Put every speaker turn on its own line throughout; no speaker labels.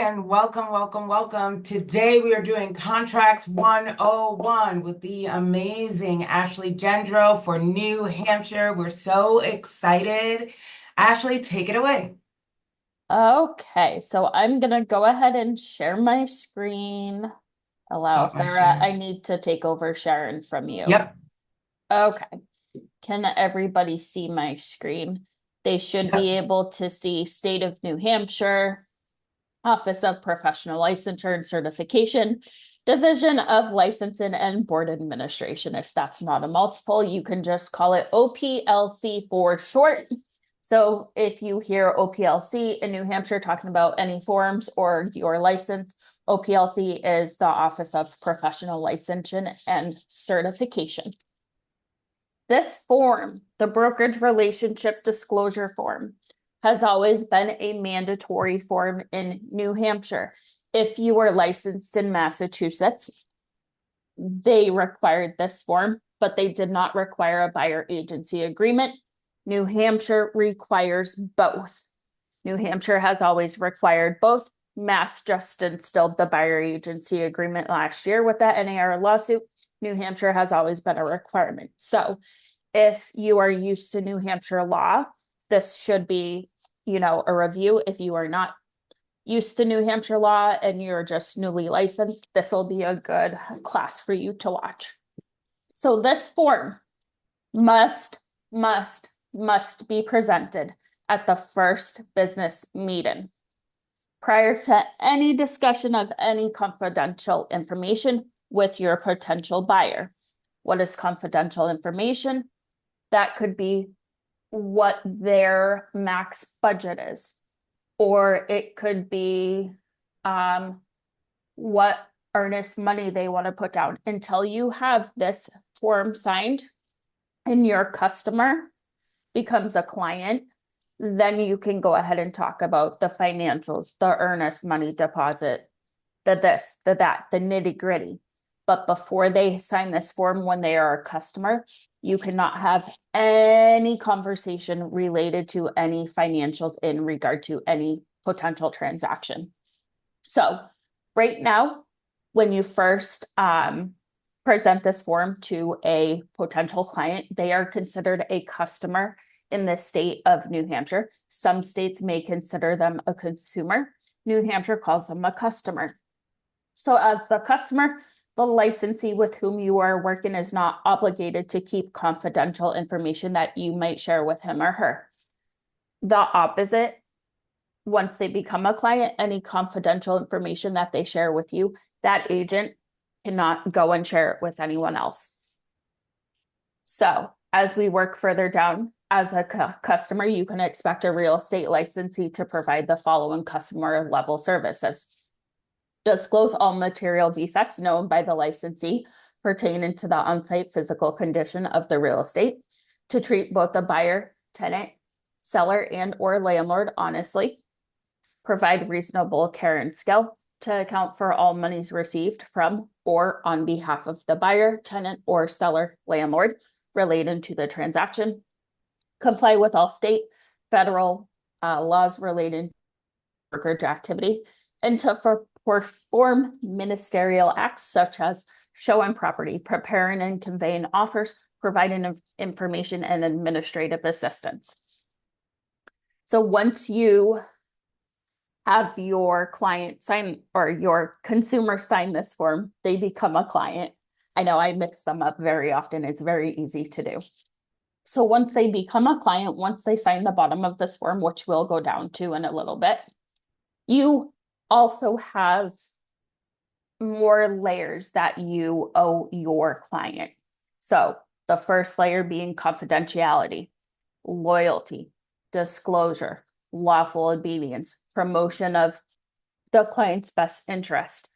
And welcome, welcome, welcome. Today we are doing Contracts 101 with the amazing Ashley Gendro for New Hampshire. We're so excited. Ashley, take it away.
Okay, so I'm gonna go ahead and share my screen. Allow
Stop my
Farah, I
share.
need to take over Sharon from you.
Yep,
Okay, can everybody see my screen? They should
yep.
be able to see State of New Hampshire, Office of Professional Licensure and Certification, Division of Licensing and Board Administration. If that's not a mouthful, you can just call it OPLC for short. So if you hear OPLC in New Hampshire talking about any forms or your license, OPLC is the Office of Professional Licensing and Certification. This form, the brokerage relationship disclosure form, has always been a mandatory form in New Hampshire. If you were licensed in Massachusetts, they required this form, but they did not require a buyer agency agreement. New Hampshire requires both. New Hampshire has always required both. Mass just instilled the buyer agency agreement last year with that NAR lawsuit. New Hampshire has always been a requirement. So if you are used to New Hampshire law, this should be, a review. If you are not used to New Hampshire law and you're just newly licensed, this will be a good class for you to watch. So this form must, must be presented at the first business meeting prior to any discussion of any confidential information with your potential buyer. What is confidential information? That could be what their max budget is, or it could be what earnest money they want to put down. Until you have this form signed and your customer becomes a client, then you can go ahead and talk about the financials, the earnest money deposit, the this, the that, the nitty gritty. But before they sign this form, when they are a customer, you cannot have any conversation related to any financials in regard to any potential transaction. So right now, when you first present this form to a potential client, they are considered a customer in the state of New Hampshire. Some states may consider them a consumer. New Hampshire calls them a customer. So as the customer, the licensee with whom you are working is not obligated to keep confidential information that you might share with him or her. The opposite, once they become a client, any confidential information that they share with you, that agent cannot go and share it with anyone else. So as we work further down, as a customer, you can expect a real estate licensee to provide the following customer level services. Disclose all material defects known by the licensee pertaining to the on-site physical condition of the real estate, to treat both the buyer, tenant, seller, and or landlord honestly, provide reasonable care and skill to account for all monies received from or on behalf of the buyer, tenant, or seller, landlord relating to the transaction, comply with all state, federal laws relating to brokerage activity, and to perform ministerial acts such as showing property, preparing and conveying offers, providing information, and administrative assistance. So once you have your client sign or your consumer sign this form, they become a client. I know I mix them up very often. It's very easy to do. So once they become a client, once they sign the bottom of this form, which we'll go down to in a little bit, you also have more layers that you owe your client. So the first layer being confidentiality, loyalty, disclosure, lawful obedience, promotion of the client's best interest.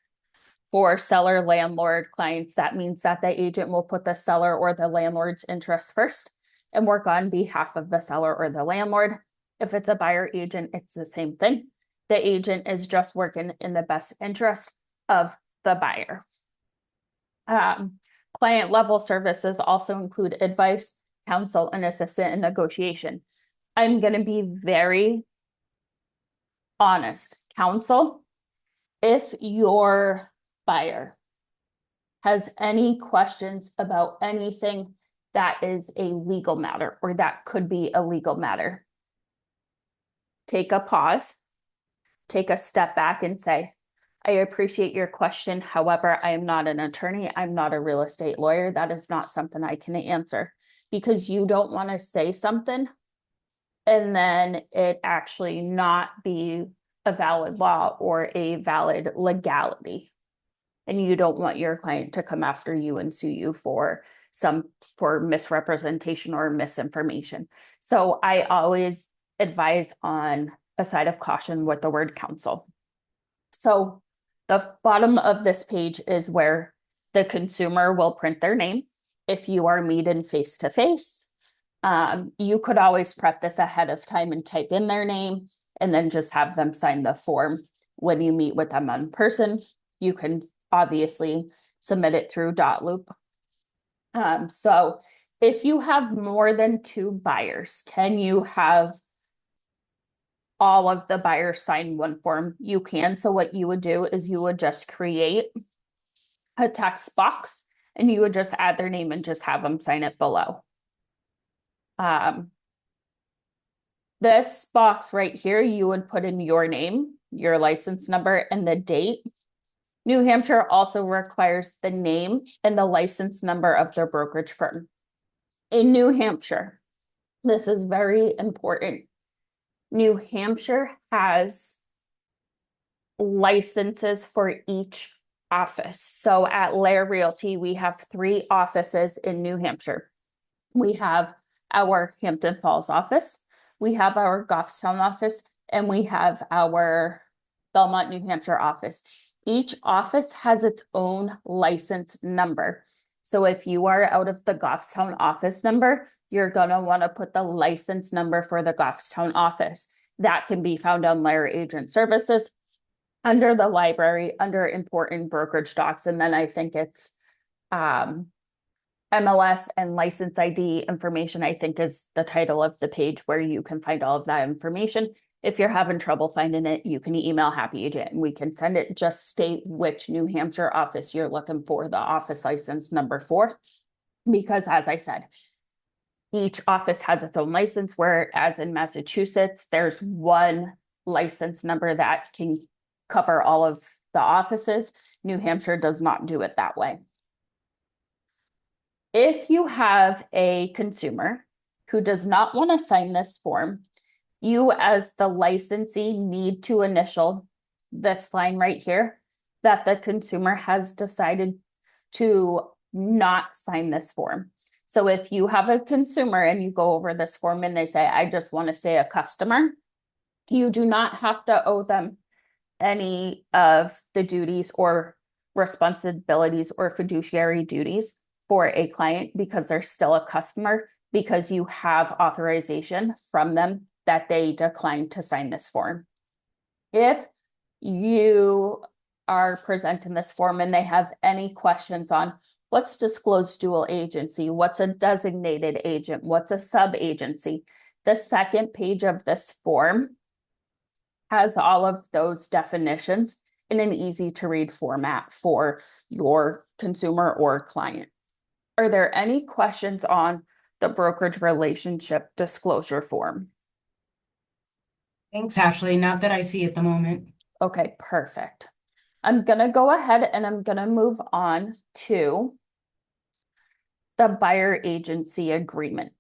For seller landlord clients, that means that the agent will put the seller or the landlord's interest first and work on behalf of the seller or the landlord. If it's a buyer agent, it's the same thing. The agent is just working in the best interest of the buyer. Client level services also include advice, counsel, and assistance in negotiation. I'm going to be very honest. Counsel If your buyer has any questions about anything that is a legal matter or that could be a legal matter, take a pause, take a step back and say, I appreciate your question. However, I am not an attorney. I'm not a real estate lawyer. That is not something I can answer, because you don't want to say something and then it actually not be a valid law or a valid legality. And you don't want your client to come after you and sue you for misrepresentation or misinformation. So I always advise on a side of caution with the word counsel. So the bottom of this page is where the consumer will print their name. If you are meeting face to face, you could always prep this ahead of time and type in their name and then just have them sign the form when you meet with them in person. You can obviously submit it through dotloop. So if you have more than 2 buyers, can you have all of the buyers sign one form? You can. So what you would do is you would just create a text box and you would just add their name and just have them sign it below. This box right here, you would put in your name, your license number, and the date. New Hampshire also requires the name and the license number of their brokerage firm. In New Hampshire, this is very important. New Hampshire has licenses for each office. So at Lair Realty, we have 3 offices in New Hampshire. We have our Hampton Falls office, we have our Goffstown office, and we have our Belmont, New Hampshire office. Each office has its own license number. So if you are out of the Goffstown office number, you're going to want to put the license number for the Goffstown office. That can be found on Lair Agent Services, under the library, under important brokerage docs. And then I think it's MLS and license ID information, I think, is the title of the page where you can find all of that information. If you're having trouble finding it, you can email Happy Agent and we can send it. Just state which New Hampshire office you're looking for the office license number for. Because as I said, each office has its own license, whereas in Massachusetts, there's one license number that can cover all of the offices. New Hampshire does not do it that way. If you have a consumer who does not want to sign this form, you as the licensee need to initial this line right here that the consumer has decided to not sign this form. So if you have a consumer and you go over this form and they say, I just want to stay a customer, you do not have to owe them any of the duties or responsibilities or fiduciary duties for a client, because they're still a customer, because you have authorization from them that they declined to sign this form. If you are presenting this form and they have any questions on what's disclosed dual agency, what's a designated agent, what's a sub-agency, the second page of this form has all of those definitions in an easy to read format for your consumer or client. Are there any questions on the brokerage relationship disclosure form?
Thanks, Ashley. Not that I see at the moment.
Okay, perfect. I'm going to go ahead and I'm going to move on to the buyer agency agreement.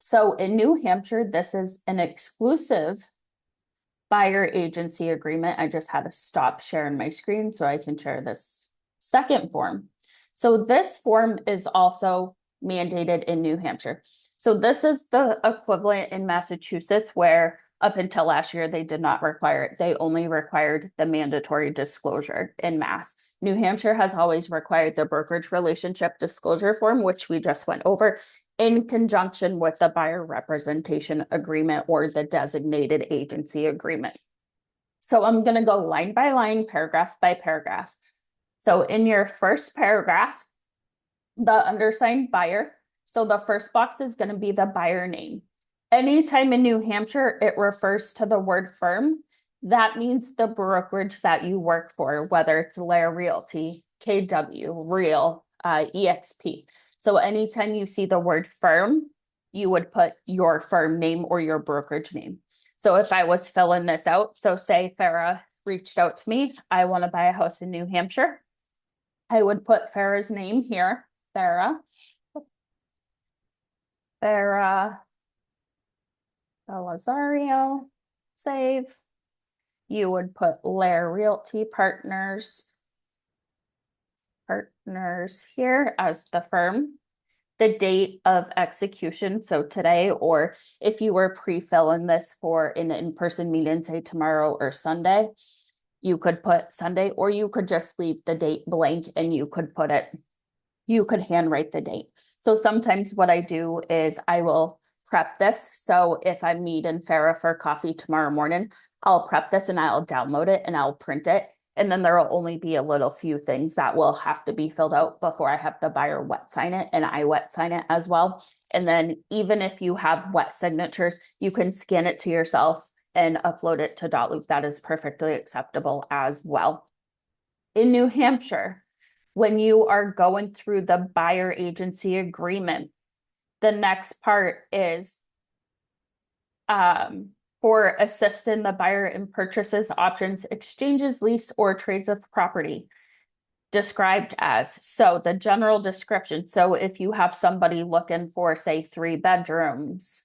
So in New Hampshire, this is an exclusive buyer agency agreement. I just had to stop sharing my screen so I can share this second form. So this form is also mandated in New Hampshire. So this is the equivalent in Massachusetts, where up until last year, they did not require it. They only required the mandatory disclosure in Mass. New Hampshire has always required the brokerage relationship disclosure form, which we just went over, in conjunction with the buyer representation agreement or the designated agency agreement. So I'm going to go line by line, paragraph by paragraph. So in your first paragraph, the undersigned buyer, so the first box is going to be the buyer name. Anytime in New Hampshire, it refers to the word firm. that means the brokerage that you work for, whether it's Lair Realty, KW, Real, EXP. So anytime you see the word firm, you would put your firm name or your brokerage name. So if I was filling this out, so say Farah reached out to me, I want to buy a house in New Hampshire. I would put Farah's name here, Farah Belisario, save. You would put Lair Realty Partners here as the firm, the date of execution, so today, or if you were pre-filling this for an in-person meeting, say tomorrow or Sunday, you could put Sunday, or you could just leave the date blank and you could handwrite the date. So sometimes what I do is I will prep this. So if I'm meeting Farah for coffee tomorrow morning, I'll prep this and I'll download it and I'll print it. And then there will only be a little few things that will have to be filled out before I have the buyer wet sign it, and I wet sign it as well. And then even if you have wet signatures, you can scan it to yourself and upload it to Dotloop. That is perfectly acceptable as well. In New Hampshire, when you are going through the buyer agency agreement, the next part is for assisting the buyer in purchases, options, exchanges, lease, or trades of property described as. So the general description. So if you have somebody looking for, say, 3 bedrooms,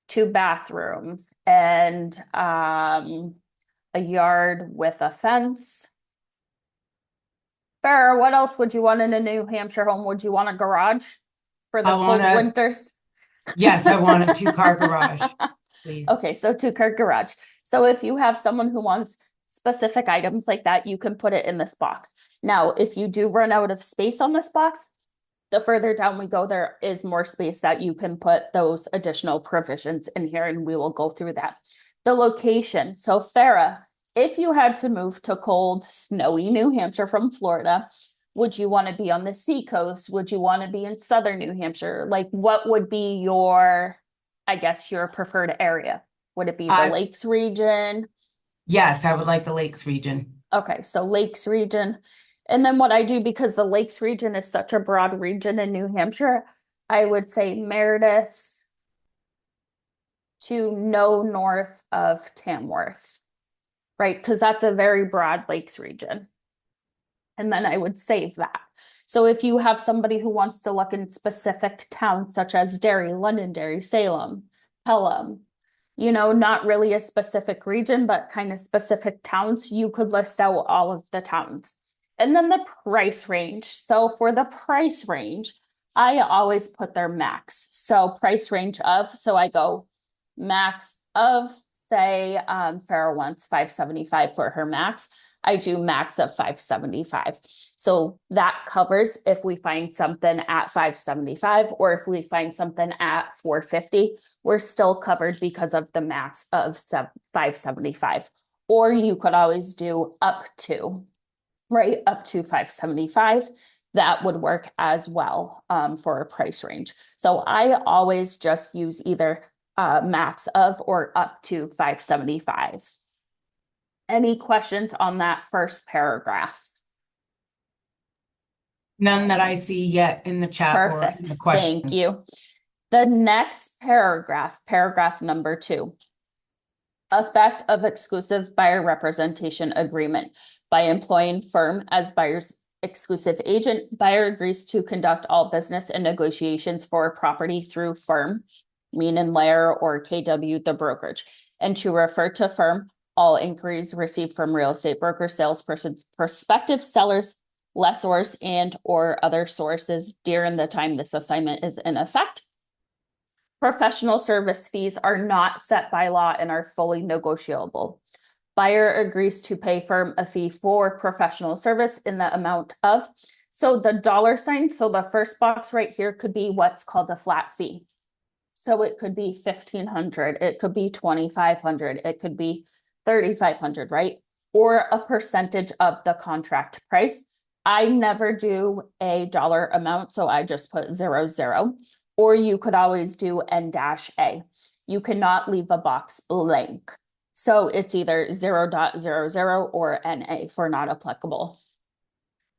2 bathrooms, and a yard with a fence. Farah, what else would you want in a New Hampshire home? Would you want a garage for the cold winters?
Yes, I want a 2-car garage, please.
Okay, so 2-car garage. So if you have someone who wants specific items like that, you can put it in this box. Now, if you do run out of space on this box, the further down we go, there is more space that you can put those additional provisions in here, and we will go through that. The location. So Farah, if you had to move to cold, snowy New Hampshire from Florida, would you want to be on the seacoast? Would you want to be in southern New Hampshire? Like, what would be your, I guess, your preferred area? Would it be the Lakes region?
Yes, I would like the Lakes region.
Okay, so Lakes region. And then what I do, because the Lakes region is such a broad region in New Hampshire, I would say Meredith to no north of Tamworth, right? Because that's a very broad Lakes region. And then I would save that. So if you have somebody who wants to look in specific towns such as Derry, Londonderry, Salem, Pelham, you know, not really a specific region, but kind of specific towns, you could list out all of the towns. And then the price range. So for the price range, I always put their max. So price range of, so I go max of, say, Farah wants $575 for her max. I do max of $575. So that covers if we find something at $575 or if we find something at $450, we're still covered because of the max of $575. Or you could always do up to, right? Up to $575. That would work as well for a price range. So I always just use either max of or up to $575. Any questions on that first paragraph?
None that I see yet in the chat.
Perfect.
Or in the question.
Thank you. The next paragraph, paragraph number 2. Effect of exclusive buyer representation agreement. By employing firm as buyer's exclusive agent, buyer agrees to conduct all business and negotiations for a property through firm, meaning Lair or KW, the brokerage, and to refer to firm all inquiries received from real estate brokers, salespersons, prospective sellers, lessors, and or other sources during the time this assignment is in effect. Professional service fees are not set by law and are fully negotiable. Buyer agrees to pay firm a fee for professional service in the amount of, so the $sign, so the first box right here could be what's called a flat fee. So it could be $1,500, it could be $2,500, it could be $3,500, right? Or a percentage of the contract price. I never do a dollar amount, so I just put 00. Or you could always do N-A. You cannot leave a box blank. So it's either 0.00 or NA for not applicable.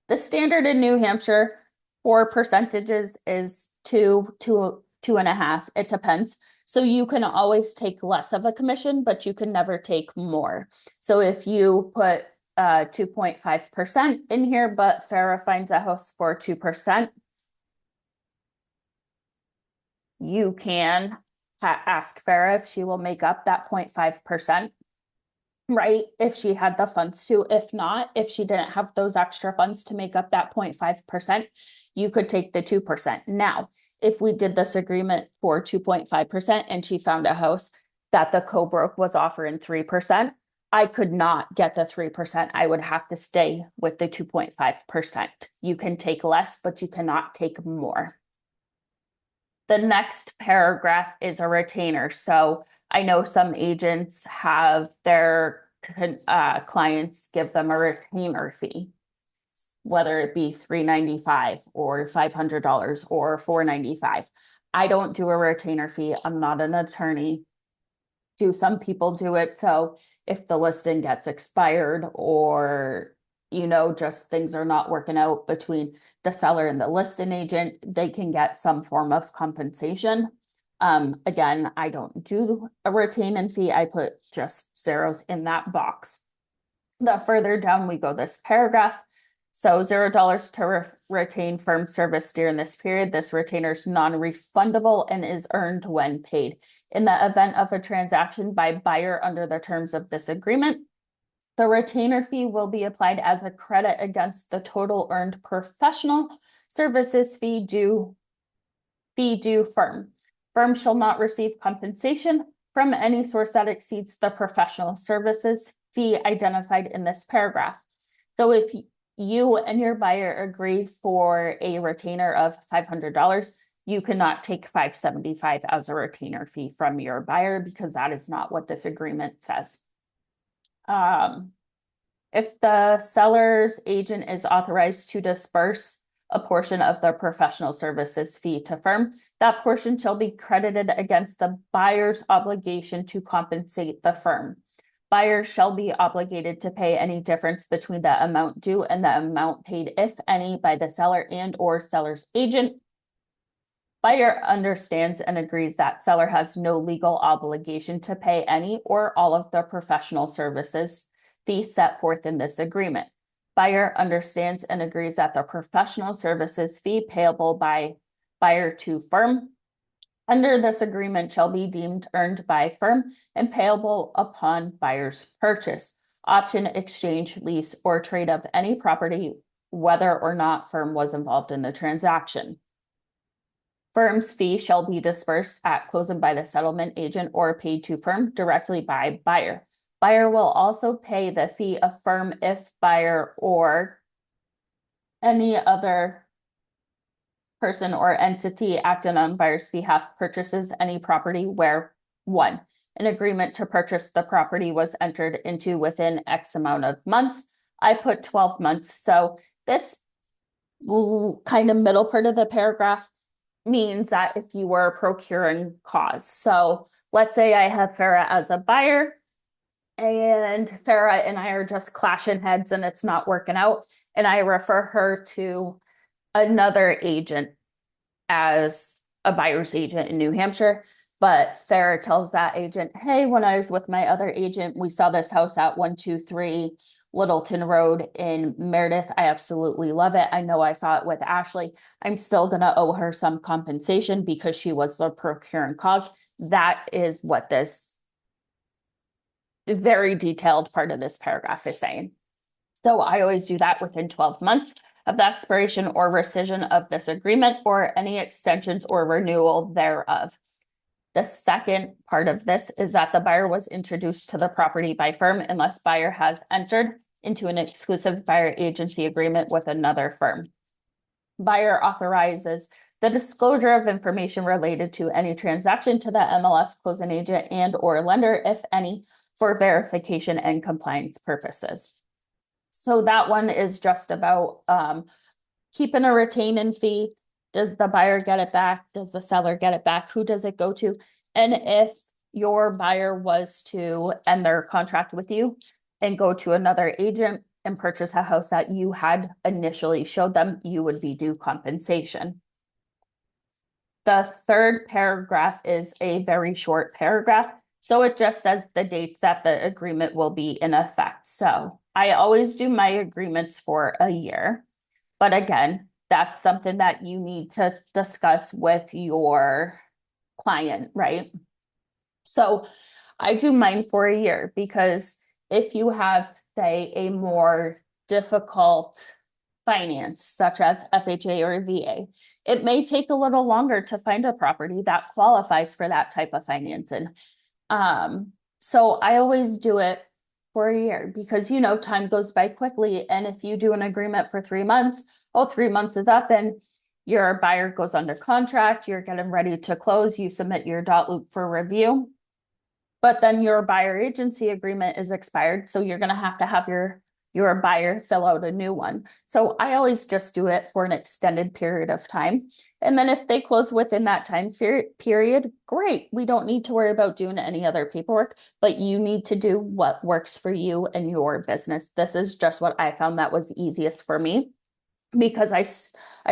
The standard in New Hampshire for percentages is 2.5. It depends. So you can always take less of a commission, but you can never take more. So if you put 2.5% in here, but Farah finds a house for 2%, you can ask Farah if she will make up that 0.5%, right? If she had the funds to. If not, if she didn't have those extra funds to make up that 0.5%, you could take the 2%. Now, if we did this agreement for 2.5% and she found a house that the co-broke was offering 3%, I could not get the 3%. I would have to stay with the 2.5%. You can take less, but you cannot take more. The next paragraph is a retainer. So I know some agents have their clients give them a retainer fee, whether it be $395 or $500 or $495. I don't do a retainer fee. I'm not an attorney. Do some people do it? So if the listing gets expired or just things are not working out between the seller and the listing agent, they can get some form of compensation. Again, I don't do a retainer fee. I put just zeros in that box. The further down we go this paragraph. So $0 to retain firm service during this period. This retainer is non-refundable and is earned when paid. In the event of a transaction by buyer under the terms of this agreement, the retainer fee will be applied as a credit against the total earned professional services fee due firm. Firm shall not receive compensation from any source that exceeds the professional services fee identified in this paragraph. So if you and your buyer agree for a retainer of $500, you cannot take $575 as a retainer fee from your buyer because that is not what this agreement says. If the seller's agent is authorized to disperse a portion of the professional services fee to firm, that portion shall be credited against the buyer's obligation to compensate the firm. Buyer shall be obligated to pay any difference between the amount due and the amount paid, if any, by the seller and or seller's agent. Buyer understands and agrees that seller has no legal obligation to pay any or all of the professional services fee set forth in this agreement. Buyer understands and agrees that the professional services fee payable by buyer to firm under this agreement shall be deemed earned by firm and payable upon buyer's purchase, option, exchange, lease, or trade of any property, whether or not firm was involved in the transaction. Firm's fee shall be dispersed at closing by the settlement agent or paid to firm directly by buyer. Buyer will also pay the fee of firm if buyer or any other person or entity acting on buyer's behalf purchases any property where 1, an agreement to purchase the property was entered into within X amount of months. I put 12 months. So this kind of middle part of the paragraph means that if you were procuring cause. So let's say I have Farah as a buyer and Farah and I are just clashing heads and it's not working out. And I refer her to another agent as a buyer's agent in New Hampshire. But Farah tells that agent, hey, when I was with my other agent, we saw this house at 123 Littleton Road in Meredith. I absolutely love it. I know I saw it with Ashley. I'm still going to owe her some compensation because she was the procuring cause. That is what this very detailed part of this paragraph is saying. So I always do that within 12 months of the expiration or rescission of this agreement or any extensions or renewal thereof. The second part of this is that the buyer was introduced to the property by firm unless buyer has entered into an exclusive buyer agency agreement with another firm. Buyer authorizes the disclosure of information related to any transaction to the MLS closing agent and or lender, if any, for verification and compliance purposes. So that one is just about keeping a retaining fee. Does the buyer get it back? Does the seller get it back? Who does it go to? And if your buyer was to end their contract with you and go to another agent and purchase a house that you had initially showed them, you would be due compensation. The third paragraph is a very short paragraph. So it just says the dates that the agreement will be in effect. So I always do my agreements for a year. But again, that's something that you need to discuss with your client, right? So I do mine for a year because if you have, say, a more difficult finance, such as FHA or VA, it may take a little longer to find a property that qualifies for that type of financing. So I always do it for a year because, you know, time goes by quickly. And if you do an agreement for 3 months, 3 months is up and your buyer goes under contract, you're getting ready to close, you submit your dot loop for review. But then your buyer agency agreement is expired. So you're going to have your buyer fill out a new one. So I always just do it for an extended period of time. And then if they close within that time period, great. We don't need to worry about doing any other paperwork, but you need to do what works for you and your business. This is just what I found that was easiest for me because I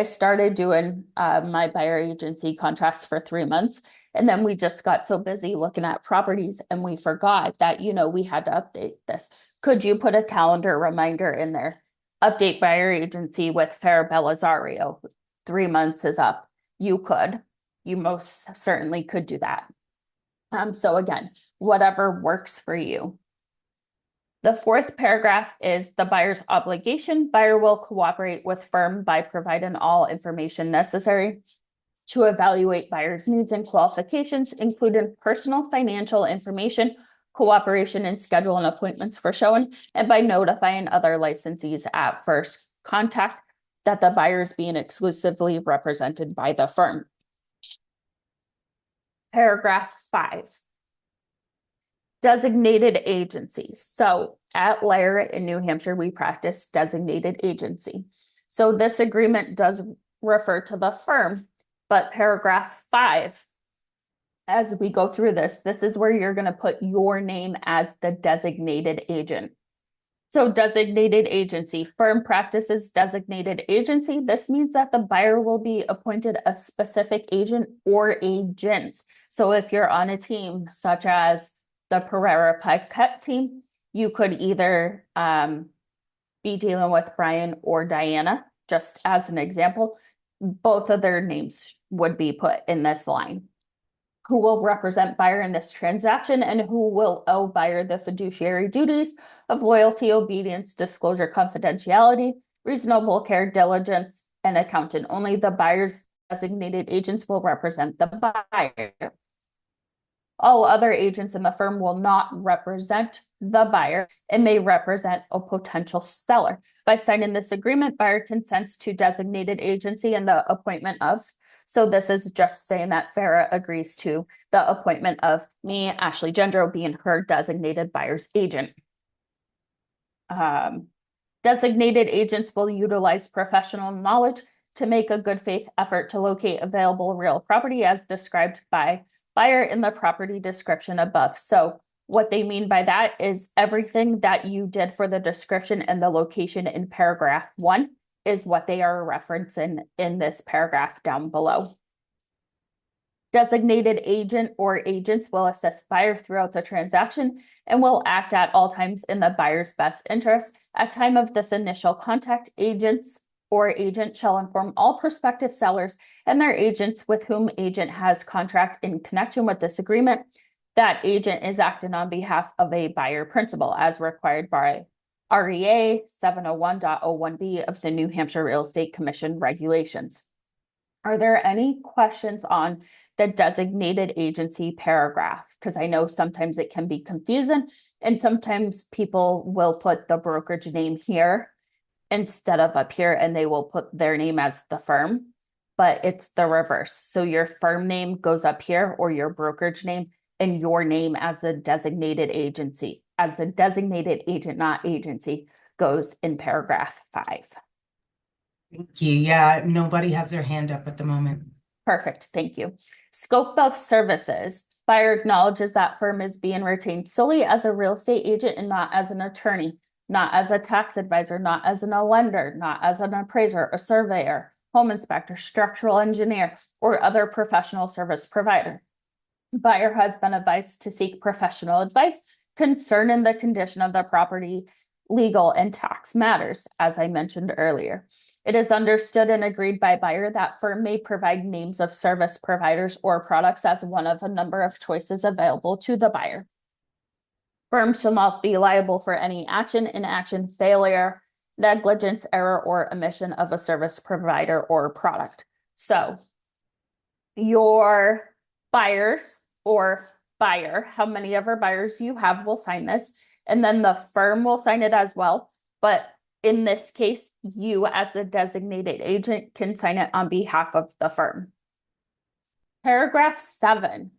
started doing my buyer agency contracts for 3 months. And then we just got so busy looking at properties and we forgot that, you know, we had to update this. Could you put a calendar reminder in there? Update buyer agency with Farah Belisario. 3 months is up. You could. You most certainly could do that. So again, whatever works for you. The fourth paragraph is the buyer's obligation. Buyer will cooperate with firm by providing all information necessary to evaluate buyer's needs and qualifications, including personal financial information, cooperation and schedule and appointments for showing, and by notifying other licensees at first contact that the buyer is being exclusively represented by the firm. Paragraph 5. Designated agencies. So at Lyra in New Hampshire, we practice designated agency. So this agreement does refer to the firm, but paragraph 5, as we go through this is where you're going to put your name as the designated agent. So designated agency, firm practices designated agency. This means that the buyer will be appointed a specific agent or agents. So if you're on a team such as the Pereira Paquette team, you could either be dealing with Brian or Diana, just as an example. Both of their names would be put in this line. Who will represent buyer in this transaction and who will owe buyer the fiduciary duties of loyalty, obedience, disclosure, confidentiality, reasonable care, diligence, and accounting. Only the buyer's designated agents will represent the buyer. All other agents in the firm will not represent the buyer and may represent a potential seller. By signing this agreement, buyer consents to designated agency and the appointment of. So this is just saying that Farah agrees to the appointment of me, Ashley Gendro, being her designated buyer's agent. Designated agents will utilize professional knowledge to make a good faith effort to locate available real property as described by buyer in the property description above. So what they mean by that is everything that you did for the description and the location in paragraph 1 is what they are referencing in this paragraph down below. Designated agent or agents will assist buyer throughout the transaction and will act at all times in the buyer's best interest. At time of this initial contact, agents or agent shall inform all prospective sellers and their agents with whom agent has contract in connection with this agreement that agent is acting on behalf of a buyer principal as required by REA 701.01B of the New Hampshire Real Estate Commission regulations. Are there any questions on the designated agency paragraph? Because I know sometimes it can be confusing and sometimes people will put the brokerage name here instead of up here and they will put their name as the firm, but it's the reverse. So your firm name goes up here or your brokerage name and your name as a designated agency, as the designated agent, not agency, goes in paragraph 5.
Thank you. Yeah, nobody has their hand up at the moment.
Perfect. Thank you. Scope of services. Buyer acknowledges that firm is being retained solely as a real estate agent and not as an attorney, not as a tax advisor, not as a lender, not as an appraiser, a surveyor, home inspector, structural engineer, or other professional service provider. Buyer has been advised to seek professional advice concerning the condition of the property, legal and tax matters, as I mentioned earlier. It is understood and agreed by buyer that firm may provide names of service providers or products as one of a number of choices available to the buyer. Firm shall not be liable for any action, inaction, failure, negligence, error, or omission of a service provider or product. So your buyers or buyer, how many ever buyers you have will sign this, and then the firm will sign it as well. But in this case, you as a designated agent can sign it on behalf of the firm. Paragraph 7.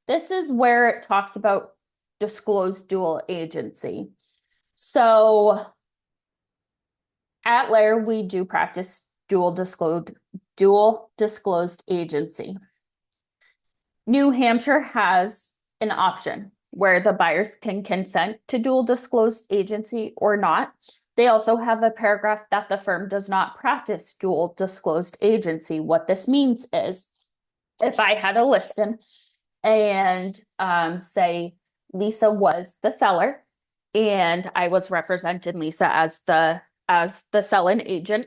This is where it talks about disclosed dual agency. So at Lair, we do practice dual disclosed agency. New Hampshire has an option where the buyers can consent to dual disclosed agency or not. They also have a paragraph that the firm does not practice dual disclosed agency. What this means is if I had a listing and say Lisa was the seller and I was representing Lisa as the selling agent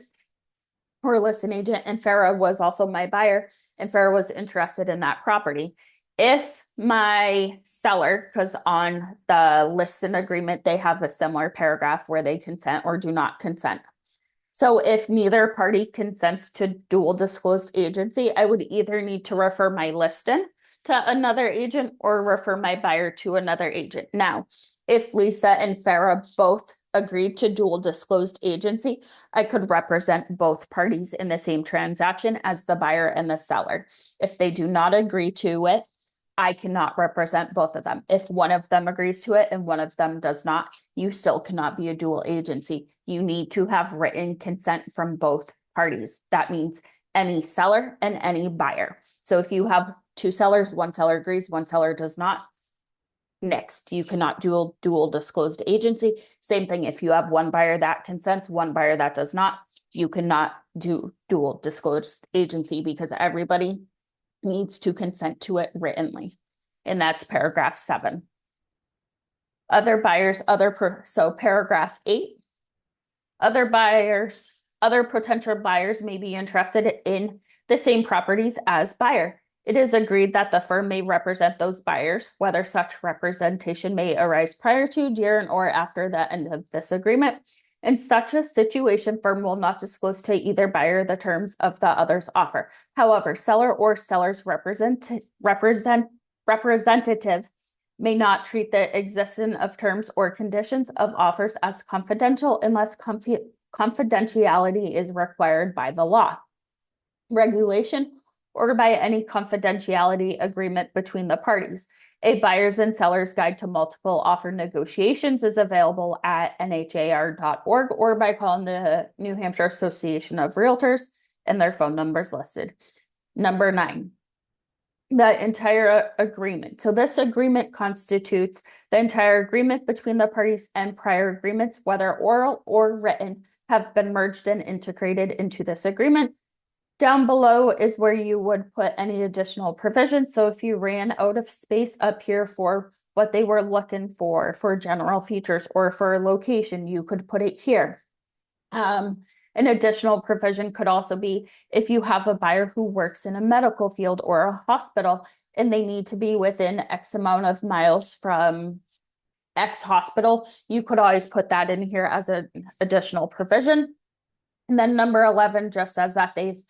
or listing agent, and Farah was also my buyer, and Farah was interested in that property. If my seller, because on the listing agreement, they have a similar paragraph where they consent or do not consent. So if neither party consents to dual disclosed agency, I would either need to refer my listing to another agent or refer my buyer to another agent. Now, if Lisa and Farah both agreed to dual disclosed agency, I could represent both parties in the same transaction as the buyer and the seller. If they do not agree to it, I cannot represent both of them. If one of them agrees to it and one of them does not, you still cannot be a dual agency. You need to have written consent from both parties. That means any seller and any buyer. So if you have two sellers, one seller agrees, one seller does not, next, you cannot do dual disclosed agency. Same thing if you have one buyer that consents, one buyer that does not, you cannot do dual disclosed agency because everybody needs to consent to it writtenly. And that's paragraph 7. Other buyers, so paragraph 8, other potential buyers may be interested in the same properties as buyer. It is agreed that the firm may represent those buyers, whether such representation may arise prior to, during, or after the end of this agreement. In such a situation, firm will not disclose to either buyer the terms of the other's offer. However, seller or seller's representative may not treat the existence of terms or conditions of offers as confidential unless confidentiality is required by the law, regulation, or by any confidentiality agreement between the parties. A buyer's and seller's guide to multiple offer negotiations is available at nhar.org or by calling the New Hampshire Association of Realtors, and their phone numbers listed. Number 9, the entire agreement. So this agreement constitutes the entire agreement between the parties, and prior agreements, whether oral or written, have been merged and integrated into this agreement. Down below is where you would put any additional provisions. So if you ran out of space up here for what they were looking for general features or for location, you could put it here. An additional provision could also be if you have a buyer who works in a medical field or a hospital and they need to be within X amount of miles from X hospital, you could always put that in here as an additional provision. And then number 11 just says that they've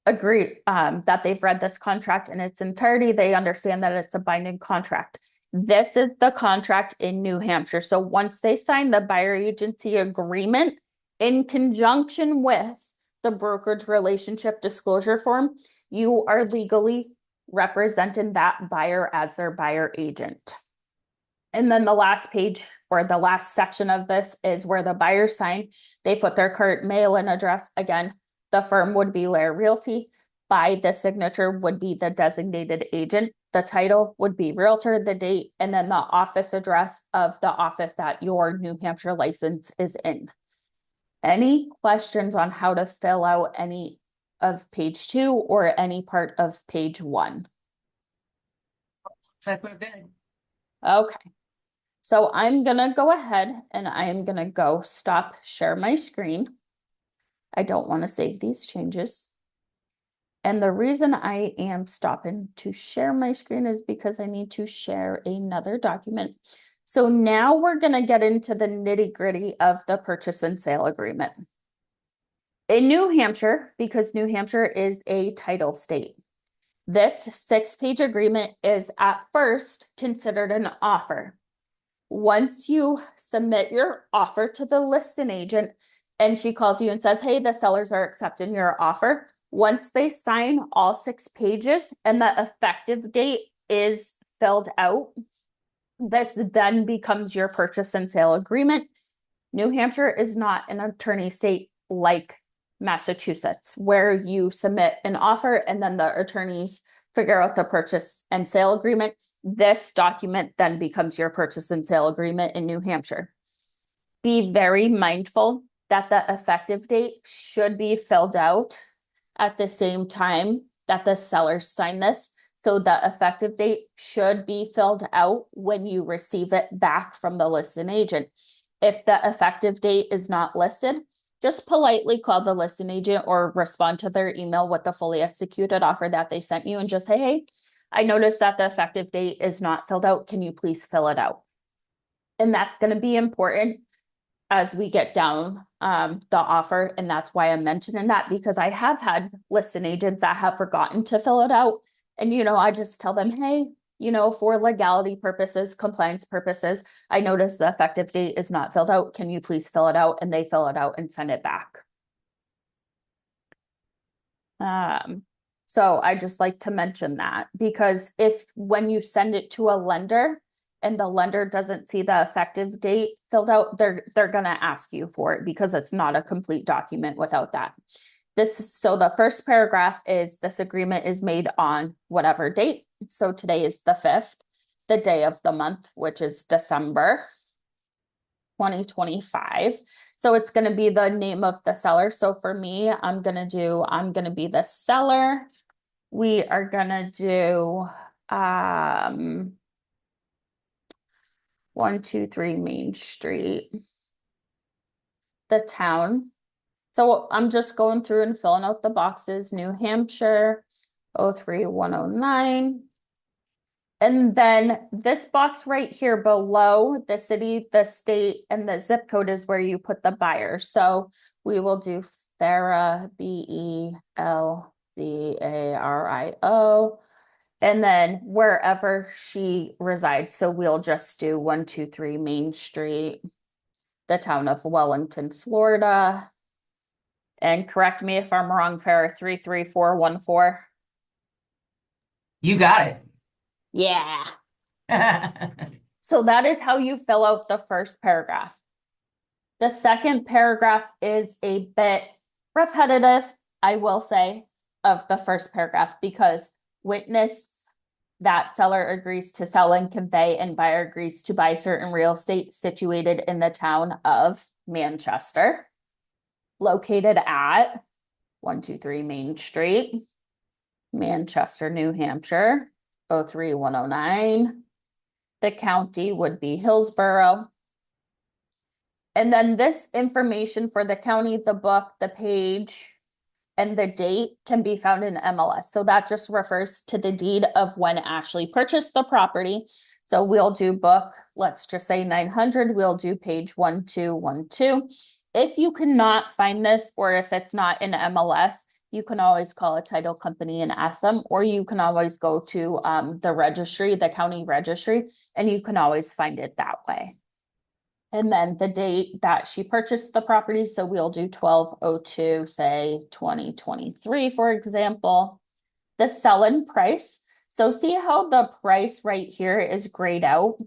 agreed, that they've read this contract in its entirety. They understand that it's a binding contract. This is the contract in New Hampshire. So once they sign the buyer agency agreement in conjunction with the brokerage relationship disclosure form, you are legally representing that buyer as their buyer agent. And then the last page or the last section of this is where the buyer sign. They put their current mail-in address. Again, the firm would be Lair Realty. by the signature would be the designated agent. The title would be Realtor, the date, and then the office address of the office that your New Hampshire license is in. Any questions on how to fill out any of page 2 or any part of page 1?
Looks like we're good.
Okay. So I'm gonna go ahead and I am gonna go stop share my screen. I don't want to save these changes. And the reason I am stopping to share my screen is because I need to share another document. So now we're going to get into the nitty-gritty of the purchase and sale agreement. In New Hampshire, because New Hampshire is a title state, this 6-page agreement is at first considered an offer. Once you submit your offer to the listing agent and she calls you and says, hey, the sellers are accepting your offer, once they sign all 6 pages and the effective date is filled out, this then becomes your purchase and sale agreement. New Hampshire is not an attorney state like Massachusetts, where you submit an offer and then the attorneys figure out the purchase and sale agreement. This document then becomes your purchase and sale agreement in New Hampshire. Be very mindful that the effective date should be filled out at the same time that the sellers sign this. So the effective date should be filled out when you receive it back from the listing agent. If the effective date is not listed, just politely call the listing agent or respond to their email with the fully executed offer that they sent you and just say, hey, I noticed that the effective date is not filled out. Can you please fill it out? And that's going to be important as we get down the offer. And that's why I'm mentioning that, because I have had listing agents that have forgotten to fill it out. And, I just tell them, hey, for legality purposes, compliance purposes, I noticed the effective date is not filled out. Can you please fill it out? And they fill it out and send it back. So I just like to mention that, because when you send it to a lender and the lender doesn't see the effective date filled out, they're going to ask you for it, because it's not a complete document without that. So the first paragraph is, this agreement is made on whatever date. So today is the 5th, the day of the month, which is December 2025. So it's going to be the name of the seller. So for me, I'm going to be the seller. We are going to do 123 Main Street, the town. So I'm just going through and filling out the boxes. New Hampshire 03109. And then this box right here below the city, the state, and the zip code is where you put the buyer. So we will do Farah, Belcario, and then wherever she resides. So we'll just do 123 Main Street, the town of Wellington, Florida. And correct me if I'm wrong, Farah, 33414.
You got it.
Yeah. So that is how you fill out the first paragraph. The second paragraph is a bit repetitive, I will say, of the first paragraph, because witness that seller agrees to sell and convey and buyer agrees to buy certain real estate situated in the town of Manchester, located at 123 Main Street, Manchester, New Hampshire, 03109. The county would be Hillsborough. And then this information for the county, the book, the page, and the date can be found in MLS. So that just refers to the deed of when Ashley purchased the property. So we'll do book, let's just say 900. We'll do page 1212. If you cannot find this, or if it's not in MLS, you can always call a title company and ask them, or you can always go to the registry, the county registry, and you can always find it that way. And then the date that she purchased the property. So we'll do 12/02, say 2023, for example. The sell-in price. So see how the price right here is grayed out?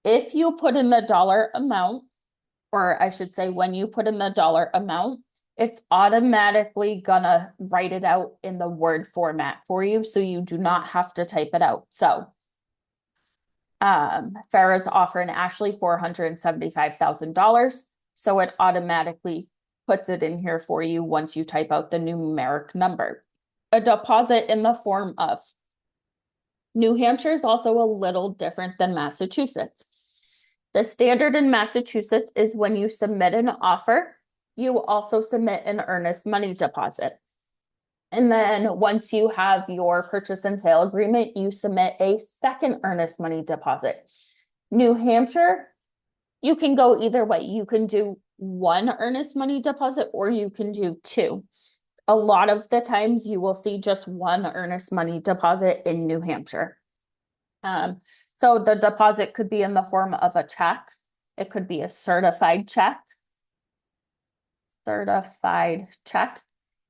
If you put in the dollar amount, or I should say when you put in the dollar amount, it's automatically gonna write it out in the Word format for you, so you do not have to type it out. So Farah's offering Ashley $475,000. So it automatically puts it in here for you once you type out the numeric number. A deposit in the form of New Hampshire is also a little different than Massachusetts. The standard in Massachusetts is when you submit an offer, you also submit an earnest money deposit. And then once you have your purchase and sale agreement, you submit a second earnest money deposit. New Hampshire, you can go either way. You can do one earnest money deposit or you can do two. A lot of the times you will see just one earnest money deposit in New Hampshire. So the deposit could be in the form of a check. It could be a certified check.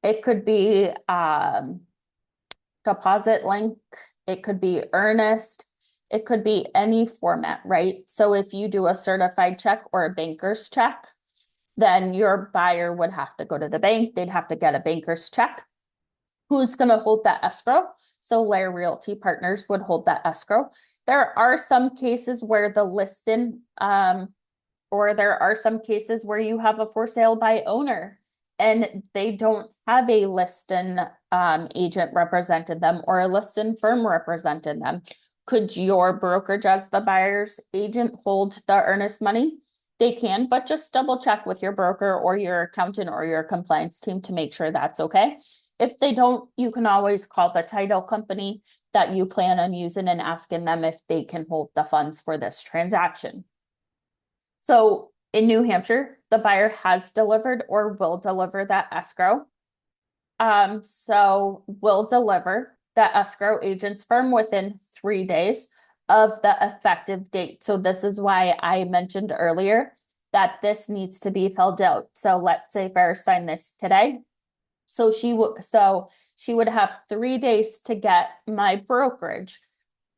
It could be deposit link. It could be earnest. It could be any format, right? So if you do a certified check or a banker's check, then your buyer would have to go to the bank. They'd have to get a banker's check. Who's going to hold that escrow? So Lair Realty Partners would hold that escrow. There are some cases where the listing, or there are some cases where you have a for sale by owner and they don't have a listing agent representing them or a listing firm representing them. Could your brokerage as the buyer's agent hold the earnest money? They can, but just double check with your broker or your accountant or your compliance team to make sure that's okay. If they don't, you can always call the title company that you plan on using and asking them if they can hold the funds for this transaction. So in New Hampshire, the buyer has delivered or will deliver that escrow. So will deliver the escrow agent's firm within 3 days of the effective date. So this is why I mentioned earlier that this needs to be filled out. So let's say Farrah signed this today. So she would have 3 days to get my brokerage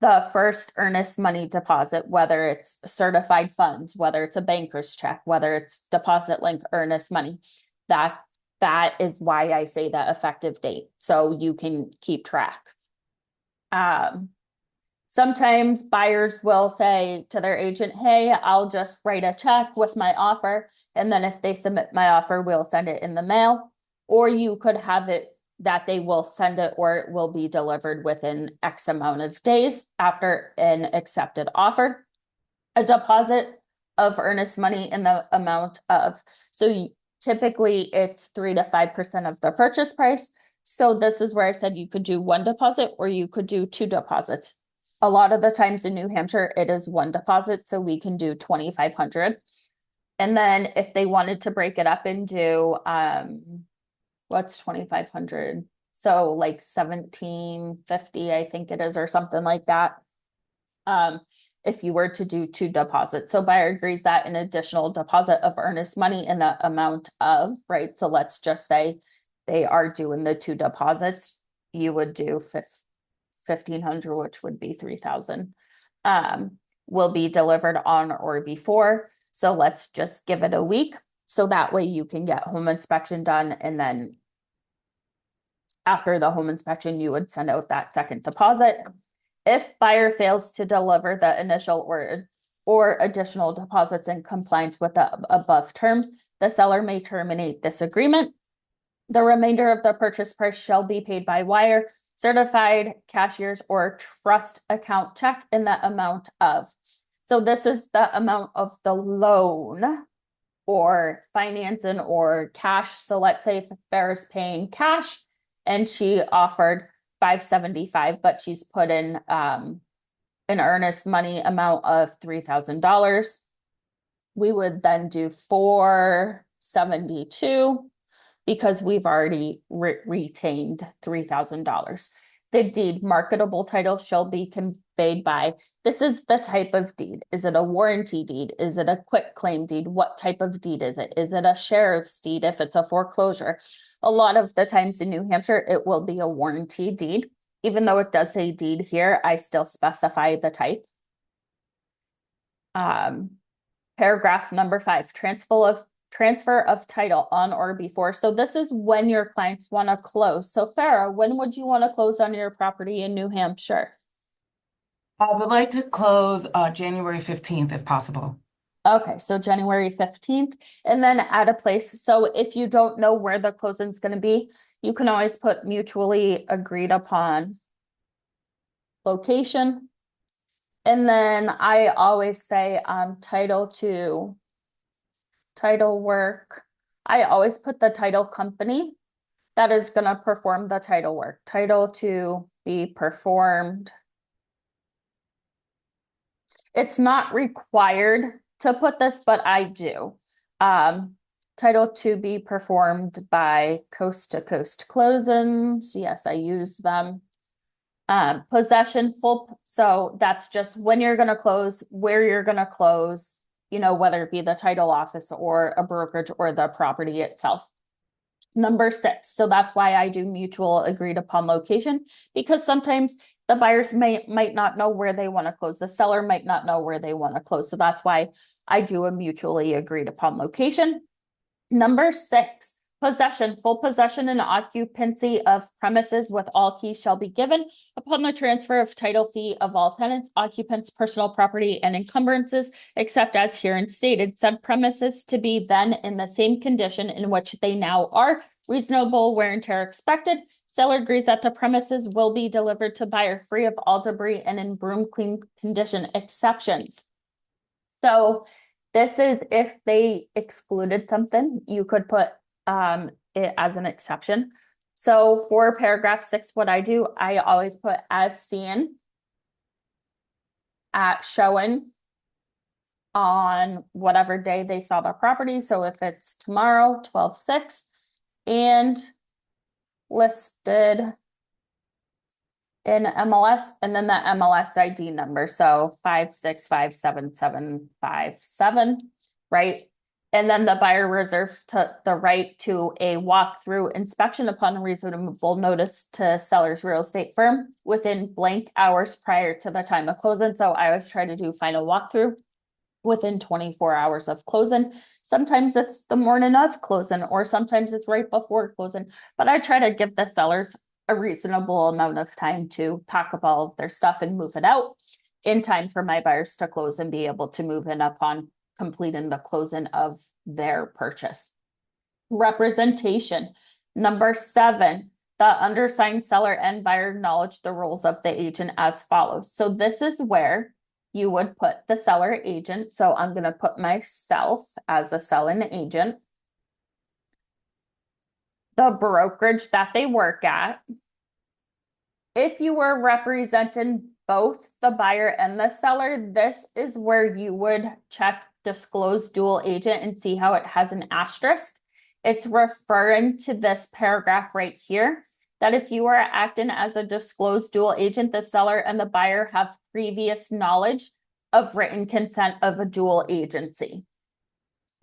the first earnest money deposit, whether it's certified funds, whether it's a banker's check, whether it's deposit link earnest money. That is why I say the effective date, so you can keep track. Sometimes buyers will say to their agent, hey, I'll just write a check with my offer. And then if they submit my offer, we'll send it in the mail. Or you could have it that they will send it or it will be delivered within X amount of days after an accepted offer. A deposit of earnest money in the amount of, so typically it's 3 to 5% of the purchase price. So this is where I said you could do one deposit or you could do two deposits. A lot of the times in New Hampshire, it is one deposit, so we can do 2,500. And then if they wanted to break it up and do, what's 2,500? So like 1,750, I think it is, or something like that. If you were to do two deposits. So buyer agrees that an additional deposit of earnest money in the amount of, right? So let's just say they are doing the two deposits. You would do 1,500, which would be 3,000, will be delivered on or before. So let's just give it a week. So that way you can get home inspection done. And then after the home inspection, you would send out that second deposit. If buyer fails to deliver the initial or additional deposits in compliance with the above terms, the seller may terminate this agreement. The remainder of the purchase price shall be paid by wire, certified cashier's or trust account check in the amount of. So this is the amount of the loan or financing or cash. So let's say if Farrah's paying cash and she offered $575, but she's put in an earnest money amount of $3,000. We would then do $472 because we've already retained $3,000. The deed marketable title shall be conveyed by, this is the type of deed. Is it a warranty deed? Is it a quit claim deed? What type of deed is it? Is it a sheriff's deed if it's a foreclosure? A lot of the times in New Hampshire, it will be a warranty deed. Even though it does say deed here, I still specify the type. Paragraph number 5, transfer of title on or before. So this is when your clients want to close. So Farah, when would you want to close on your property in New Hampshire?
I would like to close January 15th if possible.
Okay, so January 15th, and then add a place. So if you don't know where the closing's going to be, you can always put mutually agreed upon location. And then I always say title work. I always put the title company that is going to perform the title work. Title to be performed. It's not required to put this, but I do. Title to be performed by Coast to Coast Closings. Yes, I use them. Possession full. So that's just when you're going to close, where you're going to close, you know, whether it be the title office or a brokerage or the property itself. Number 6. So that's why I do mutual agreed upon location, because sometimes the buyers might not know where they want to close. The seller might not know where they want to close. So that's why I do a mutually agreed upon location. Number 6, possession. Full possession and occupancy of premises with all keys shall be given upon the transfer of title fee of all tenants, occupants, personal property, and encumbrances, except as herein stated. Said premises to be then in the same condition in which they now are. Reasonable wear and tear expected. Seller agrees that the premises will be delivered to buyer free of all debris and in broom clean condition. Exceptions. So this is if they excluded something, you could put it as an exception. So for paragraph 6, what I do, I always put as seen at showing on whatever day they saw the property. So if it's tomorrow, 12/6, and listed in MLS, and then the MLS ID number. So 5657757, right? And then the buyer reserves the right to a walkthrough inspection upon reasonable notice to seller's real estate firm within blank hours prior to the time of closing. So I always try to do final walkthrough within 24 hours of closing. Sometimes it's the morning of closing, or sometimes it's right before closing, but I try to give the sellers a reasonable amount of time to pack up all of their stuff and move it out in time for my buyers to close and be able to move in upon completing the closing of their purchase. Representation. Number 7, the undersigned seller and buyer acknowledge the roles of the agent as follows. So this is where you would put the seller agent. So I'm going to put myself as a selling agent. The brokerage that they work at. If you were representing both the buyer and the seller, this is where you would check disclose dual agent and see how it has an asterisk. It's referring to this paragraph right here, that if you are acting as a disclosed dual agent, the seller and the buyer have previous knowledge of written consent of a dual agency.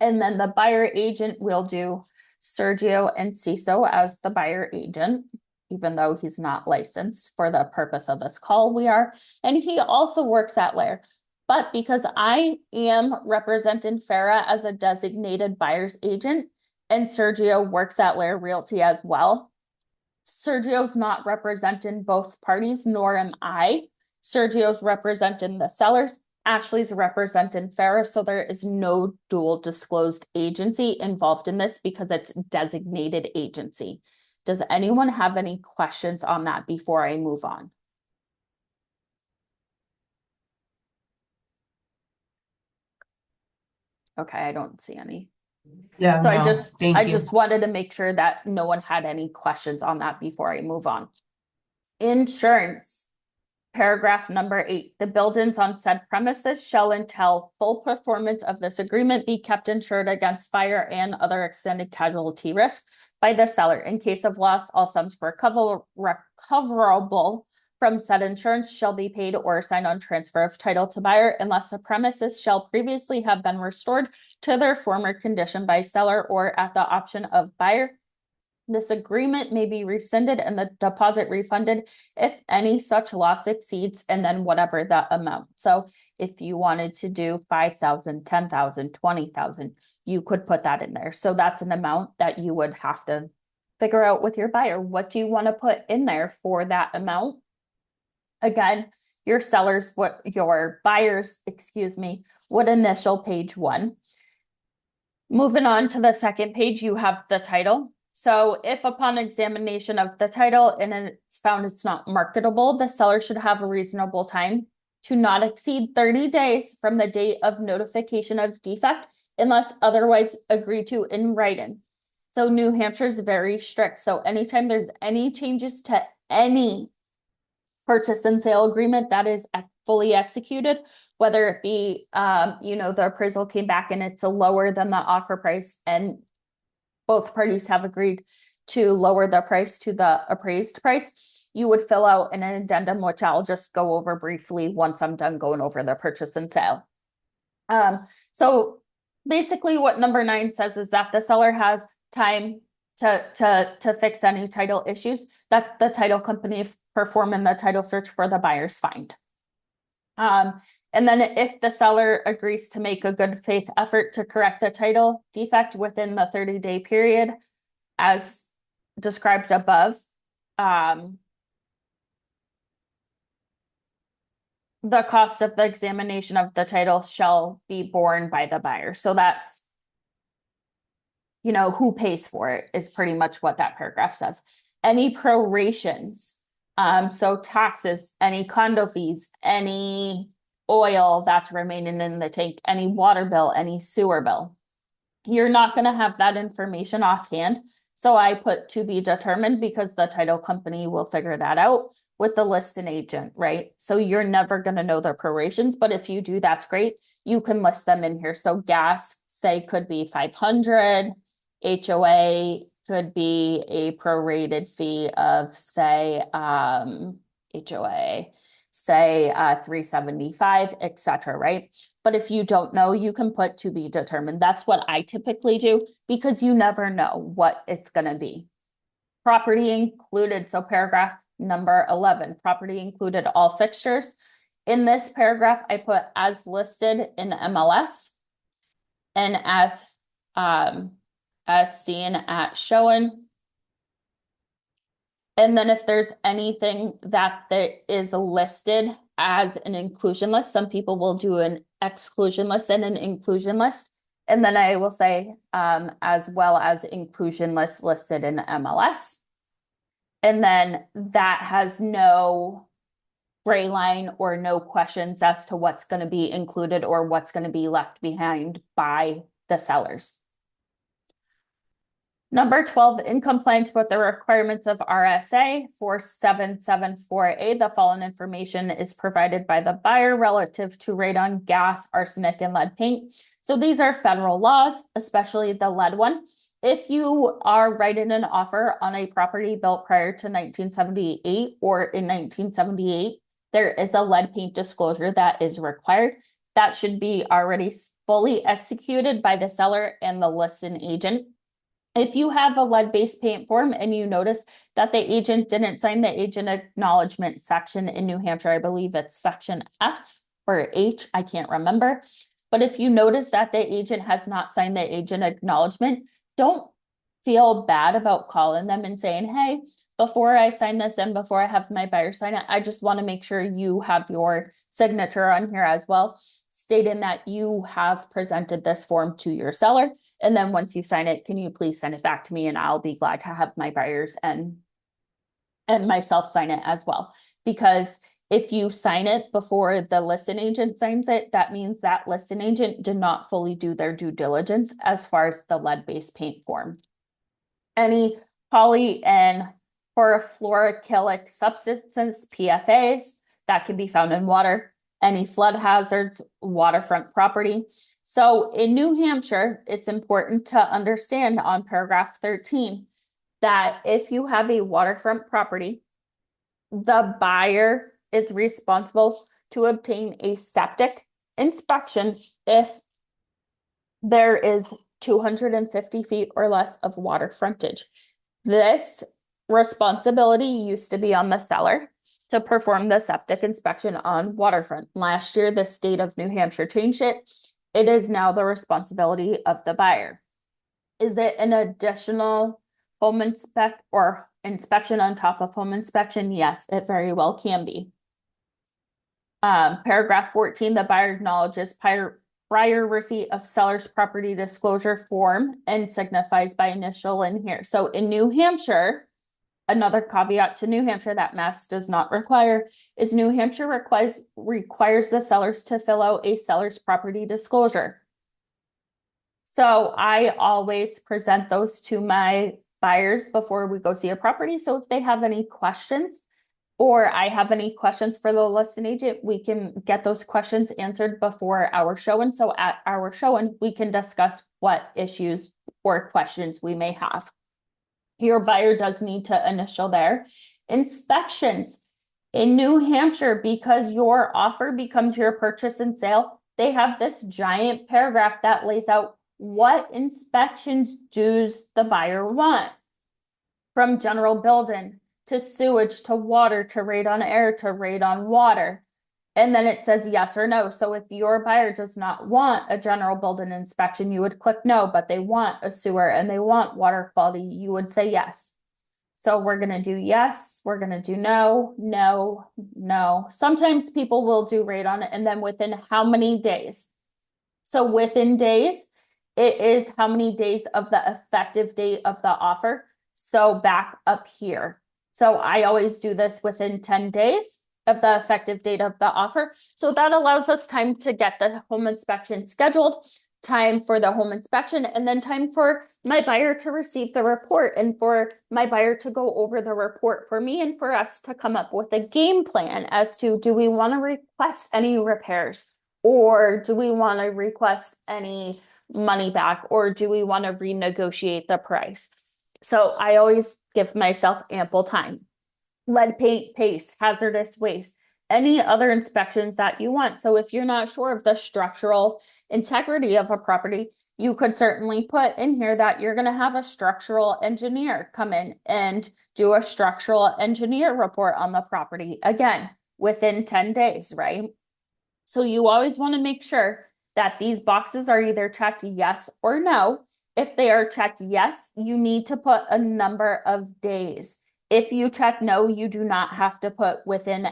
And then the buyer agent will do Sergio and CISO as the buyer agent, even though he's not licensed for the purpose of this call, we are. And he also works at Lair. But because I am representing Farah as a designated buyer's agent, and Sergio works at Lair Realty as well, Sergio's not representing both parties, nor am I. Sergio's representing the sellers. Ashley's representing Farah, so there is no dual disclosed agency involved in this because it's designated agency. Does anyone have any questions on that before I move on? Okay, I don't see any.
Yeah,
So
no, thank
I
you.
just wanted to make sure that no one had any questions on that before I move on. Insurance. Paragraph number 8, the buildings on said premises shall until full performance of this agreement be kept insured against fire and other extended casualty risk by the seller. In case of loss, all sums recoverable from said insurance shall be paid or assigned on transfer of title to buyer unless the premises shall previously have been restored to their former condition by seller or at the option of buyer. This agreement may be rescinded and the deposit refunded if any such loss exceeds, and then whatever the amount. So if you wanted to do 5,000, 10,000, 20,000, you could put that in there. So that's an amount that you would have to figure out with your buyer. What do you want to put in there for that amount? Again, your sellers, what your buyers, excuse me, would initial page 1. Moving on to the second page, you have the title. So if upon examination of the title and it's found it's not marketable, the seller should have a reasonable time to not exceed 30 days from the date of notification of defect unless otherwise agreed to in writing. So New Hampshire is very strict. So anytime there's any changes to any purchase and sale agreement that is fully executed, whether it be, the appraisal came back and it's a lower than the offer price and both parties have agreed to lower the price to the appraised price, you would fill out an addendum, which I'll just go over briefly once I'm done going over the purchase and sale. So basically what number 9 says is that the seller has time to fix any title issues that the title company perform in the title search for the buyer's find. And then if the seller agrees to make a good faith effort to correct the title defect within the 30-day period, as described above, the cost of the examination of the title shall be borne by the buyer. So that's, who pays for it is pretty much what that paragraph says. Any prorations, so taxes, any condo fees, any oil that's remaining in the tank, any water bill, any sewer bill. You're not going to have that information offhand. So I put to be determined because the title company will figure that out with the listing agent, right? So you're never going to know the prorations, but if you do, that's great. You can list them in here. So gas, say, could be 500, HOA could be a prorated fee of, say, HOA, say 375, etc., right? But if you don't know, you can put to be determined. That's what I typically do because you never know what it's going to be. Property included. So paragraph number 11, property included all fixtures. In this paragraph, I put as listed in MLS and as seen at showing. And then if there's anything that is listed as an inclusion list, some people will do an exclusion list and an inclusion list. And then I will say as well as inclusion list listed in MLS. And then that has no gray line or no questions as to what's going to be included or what's going to be left behind by the sellers. Number 12, in compliance with the requirements of RSA 4774A, the following information is provided by the buyer relative to radon, gas, arsenic, and lead paint. So these are federal laws, especially the lead one. If you are writing an offer on a property built prior to 1978 or in 1978, there is a lead paint disclosure that is required. That should be already fully executed by the seller and the listing agent. If you have a lead-based paint form and you notice that the agent didn't sign the agent acknowledgement section in New Hampshire, I believe it's section F or H, I can't remember. But if you notice that the agent has not signed the agent acknowledgement, don't feel bad about calling them and saying, hey, before I sign this in, before I have my buyer sign it, I just want to make sure you have your signature on here as well, stating that you have presented this form to your seller. And then once you sign it, can you please send it back to me and I'll be glad to have my buyers and myself sign it as well. Because if you sign it before the listing agent signs it, that means that listing agent did not fully do their due diligence as far as the lead-based paint form. Any poly and perfluoroalkylic substances, PFAs, that can be found in water. Any flood hazards, waterfront property. So in New Hampshire, it's important to understand on paragraph 13 that if you have a waterfront property, the buyer is responsible to obtain a septic inspection if there is 250 feet or less of water frontage. This responsibility used to be on the seller to perform the septic inspection on waterfront. Last year, the state of New Hampshire changed it. it is now the responsibility of the buyer. Is it an additional home inspection on top of home inspection? Yes, it very well can be. Paragraph 14, the buyer acknowledges prior receipt of seller's property disclosure form and signifies by initial in here. So in New Hampshire, another caveat to New Hampshire that Mass does not require is New Hampshire requires the sellers to fill out a seller's property disclosure. So I always present those to my buyers before we go see a property. So if they have any questions or I have any questions for the listing agent, we can get those questions answered before our showing. So at our showing, we can discuss what issues or questions we may have. Your buyer does need to initial their inspections. In New Hampshire, because your offer becomes your purchase and sale, they have this giant paragraph that lays out what inspections does the buyer want? From general building to sewage to water to radon air to radon water. And then it says yes or no. So if your buyer does not want a general building inspection, you would click no, but they want a sewer and they want water quality, you would say yes. So we're going to do yes, we're going to do no, no, no. Sometimes people will do radon and then within how many days? So within days, it is how many days of the effective date of the offer. So back up here. So I always do this within 10 days of the effective date of the offer. So that allows us time to get the home inspection scheduled, time for the home inspection, and then time for my buyer to receive the report and for my buyer to go over the report for me and for us to come up with a game plan as to, do we want to request any repairs or do we want to request any money back or do we want to renegotiate the price? So I always give myself ample time. Lead paint, paste, hazardous waste, any other inspections that you want. So if you're not sure of the structural integrity of a property, you could certainly put in here that you're going to have a structural engineer come in and do a structural engineer report on the property, again, within 10 days, right? So you always want to make sure that these boxes are either checked yes or no. If they are checked yes, you need to put a number of days. If you check no, you do not have to put within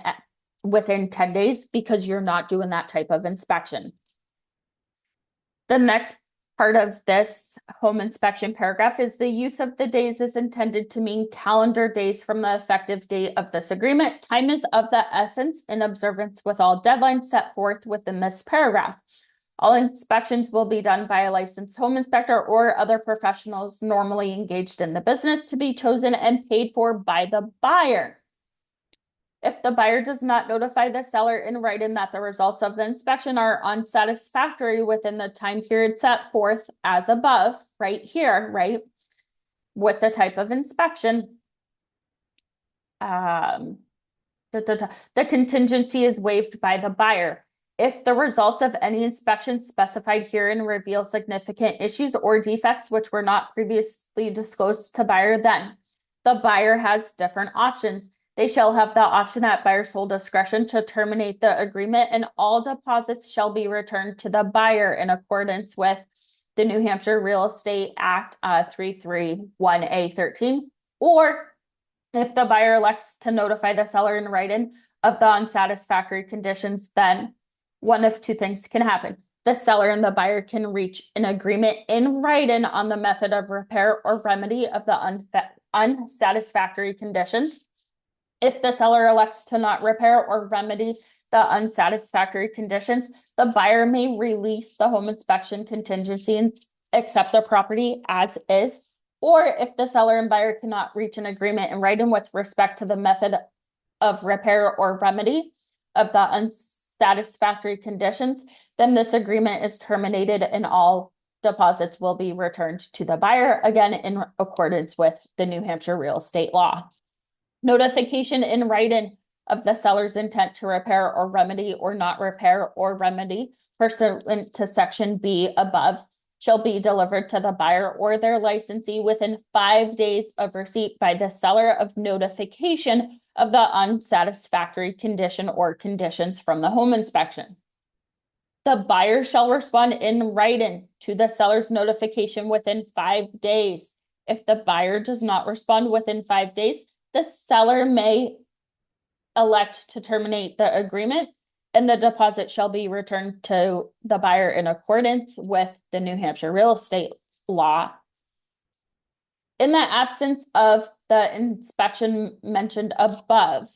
10 days because you're not doing that type of inspection. The next part of this home inspection paragraph is the use of the days is intended to mean calendar days from the effective date of this agreement. Time is of the essence in observance with all deadlines set forth within this paragraph. All inspections will be done by a licensed home inspector or other professionals normally engaged in the business to be chosen and paid for by the buyer. If the buyer does not notify the seller in writing that the results of the inspection are unsatisfactory within the time period set forth as above, right here, right, with the type of inspection, the contingency is waived by the buyer. If the results of any inspection specified herein reveal significant issues or defects which were not previously disclosed to buyer, then the buyer has different options. They shall have the option at buyer's sole discretion to terminate the agreement, and all deposits shall be returned to the buyer in accordance with the New Hampshire Real Estate Act 331A13. Or if the buyer elects to notify the seller in writing of the unsatisfactory conditions, then one of two things can happen. The seller and the buyer can reach an agreement in writing on the method of repair or remedy of the unsatisfactory conditions. If the seller elects to not repair or remedy the unsatisfactory conditions, the buyer may release the home inspection contingency and accept the property as is. Or if the seller and buyer cannot reach an agreement in writing with respect to the method of repair or remedy of the unsatisfactory conditions, then this agreement is terminated and all deposits will be returned to the buyer, again, in accordance with the New Hampshire real estate law. Notification in writing of the seller's intent to repair or remedy or not repair or remedy pursuant to section B above shall be delivered to the buyer or their licensee within 5 days of receipt by the seller of notification of the unsatisfactory condition or conditions from the home inspection. The buyer shall respond in writing to the seller's notification within 5 days. If the buyer does not respond within 5 days, the seller may elect to terminate the agreement, and the deposit shall be returned to the buyer in accordance with the New Hampshire real estate law. In the absence of the inspection mentioned above,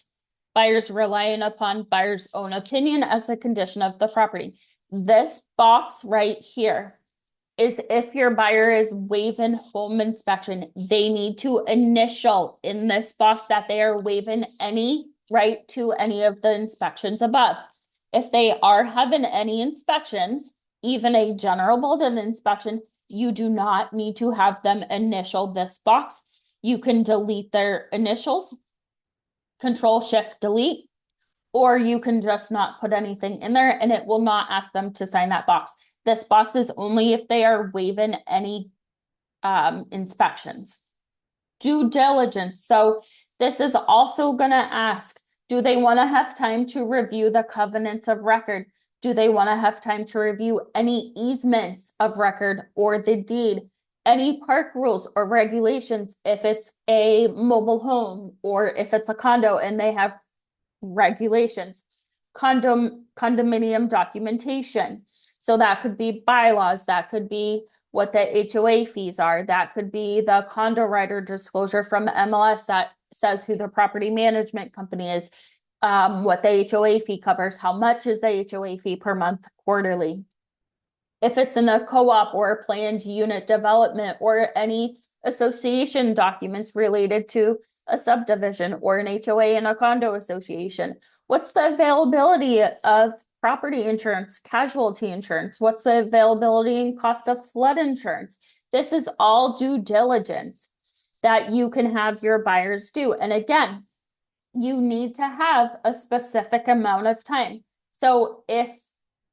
buyers relying upon buyer's own opinion as the condition of the property. This box right here is if your buyer is waiving home inspection, they need to initial in this box that they are waiving any right to any of the inspections above. If they are having any inspections, even a general building inspection, you do not need to have them initial this box. You can delete their initials, Control-Shift-Delete, or you can just not put anything in there and it will not ask them to sign that box. This box is only if they are waiving any inspections. Due diligence. So this is also going to ask, do they want to have time to review the covenants of record? Do they want to have time to review any easements of record or the deed? Any park rules or regulations if it's a mobile home or if it's a condo and they have regulations. Condominium documentation. So that could be bylaws, that could be what the HOA fees are, that could be the condo rider disclosure from the MLS that says who the property management company is, what the HOA fee covers, how much is the HOA fee per month, quarterly. If it's in a co-op or a planned unit development or any association documents related to a subdivision or an HOA in a condo association. What's the availability of property insurance, casualty insurance? What's the availability and cost of flood insurance? This is all due diligence that you can have your buyers do. And again, you need to have a specific amount of time. So if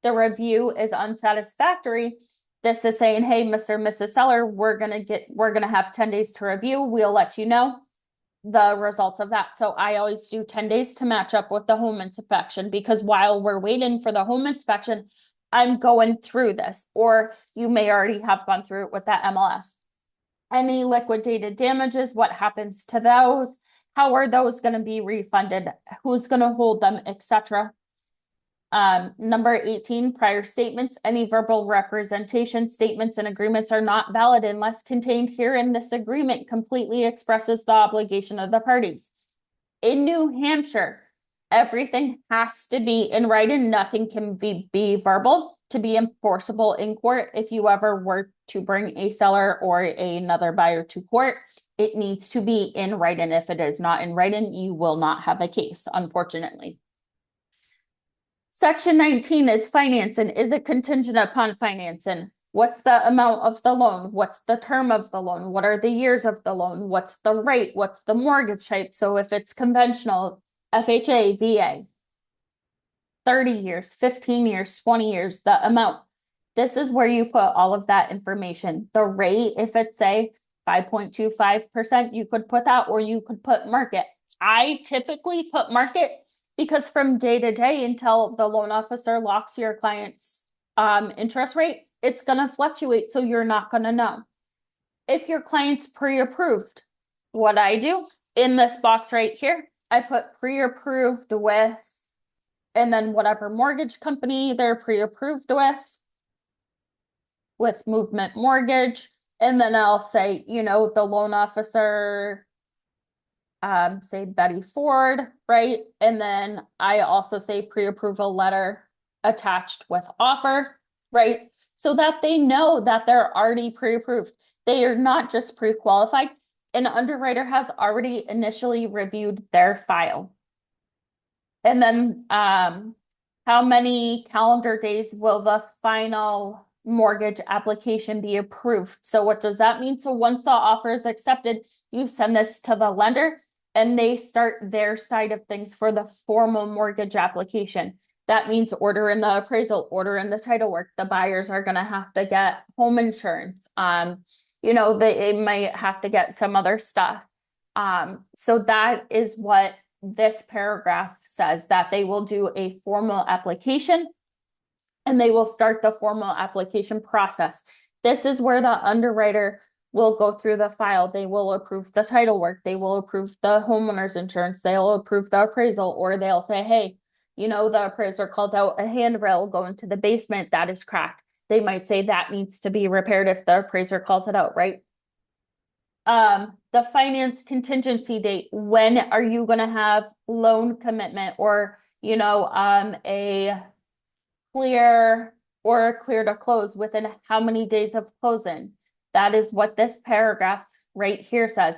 the review is unsatisfactory, this is saying, hey, Mr. and Mrs. Seller, we're gonna have 10 days to review. We'll let you know the results of that. So I always do 10 days to match up with the home inspection, because while we're waiting for the home inspection, I'm going through this, or you may already have gone through it with that MLS. Any liquidated damages, what happens to those? How are those going to be refunded? Who's going to hold them, etc. Number 18, prior statements. Any verbal representation, statements, and agreements are not valid unless contained herein. This agreement completely expresses the obligation of the parties. In New Hampshire, everything has to be in writing. Nothing can be verbal to be enforceable in court. If you ever were to bring a seller or another buyer to court, it needs to be in writing. If it is not in writing, you will not have a case, unfortunately. Section 19 is financing. Is it contingent upon financing? What's the amount of the loan? What's the term of the loan? What are the years of the loan? What's the rate? What's the mortgage type? So if it's conventional, FHA, VA, 30 years, 15 years, 20 years, the amount. This is where you put all of that information. The rate, if it's say 5.25%, you could put that, or you could put market. I typically put market because from day to day until the loan officer locks your client's interest rate, it's going to fluctuate, so you're not going to know. If your client's pre-approved, what I do in this box right here, I put pre-approved with, and then whatever mortgage company they're pre-approved with Movement Mortgage, and then I'll say, you know, the loan officer, say Betty Ford, right? And then I also say pre-approval letter attached with offer, right? So that they know that they're already pre-approved. They are not just pre-qualified. An underwriter has already initially reviewed their file. And then how many calendar days will the final mortgage application be approved? So what does that mean? So once the offer is accepted, you send this to the lender and they start their side of things for the formal mortgage application. That means ordering the appraisal, ordering the title work. The buyers are going to have to get home insurance. You know, they might have to get some other stuff. So that is what this paragraph says, that they will do a formal application. and they will start the formal application process. This is where the underwriter will go through the file. They will approve the title work. They will approve the homeowner's insurance. They'll approve the appraisal, or they'll say, hey, the appraiser called out a handrail going to the basement that is cracked. They might say that needs to be repaired if the appraiser calls it out, right? The finance contingency date. When are you going to have loan commitment or, a clear to close within how many days of closing? That is what this paragraph right here says.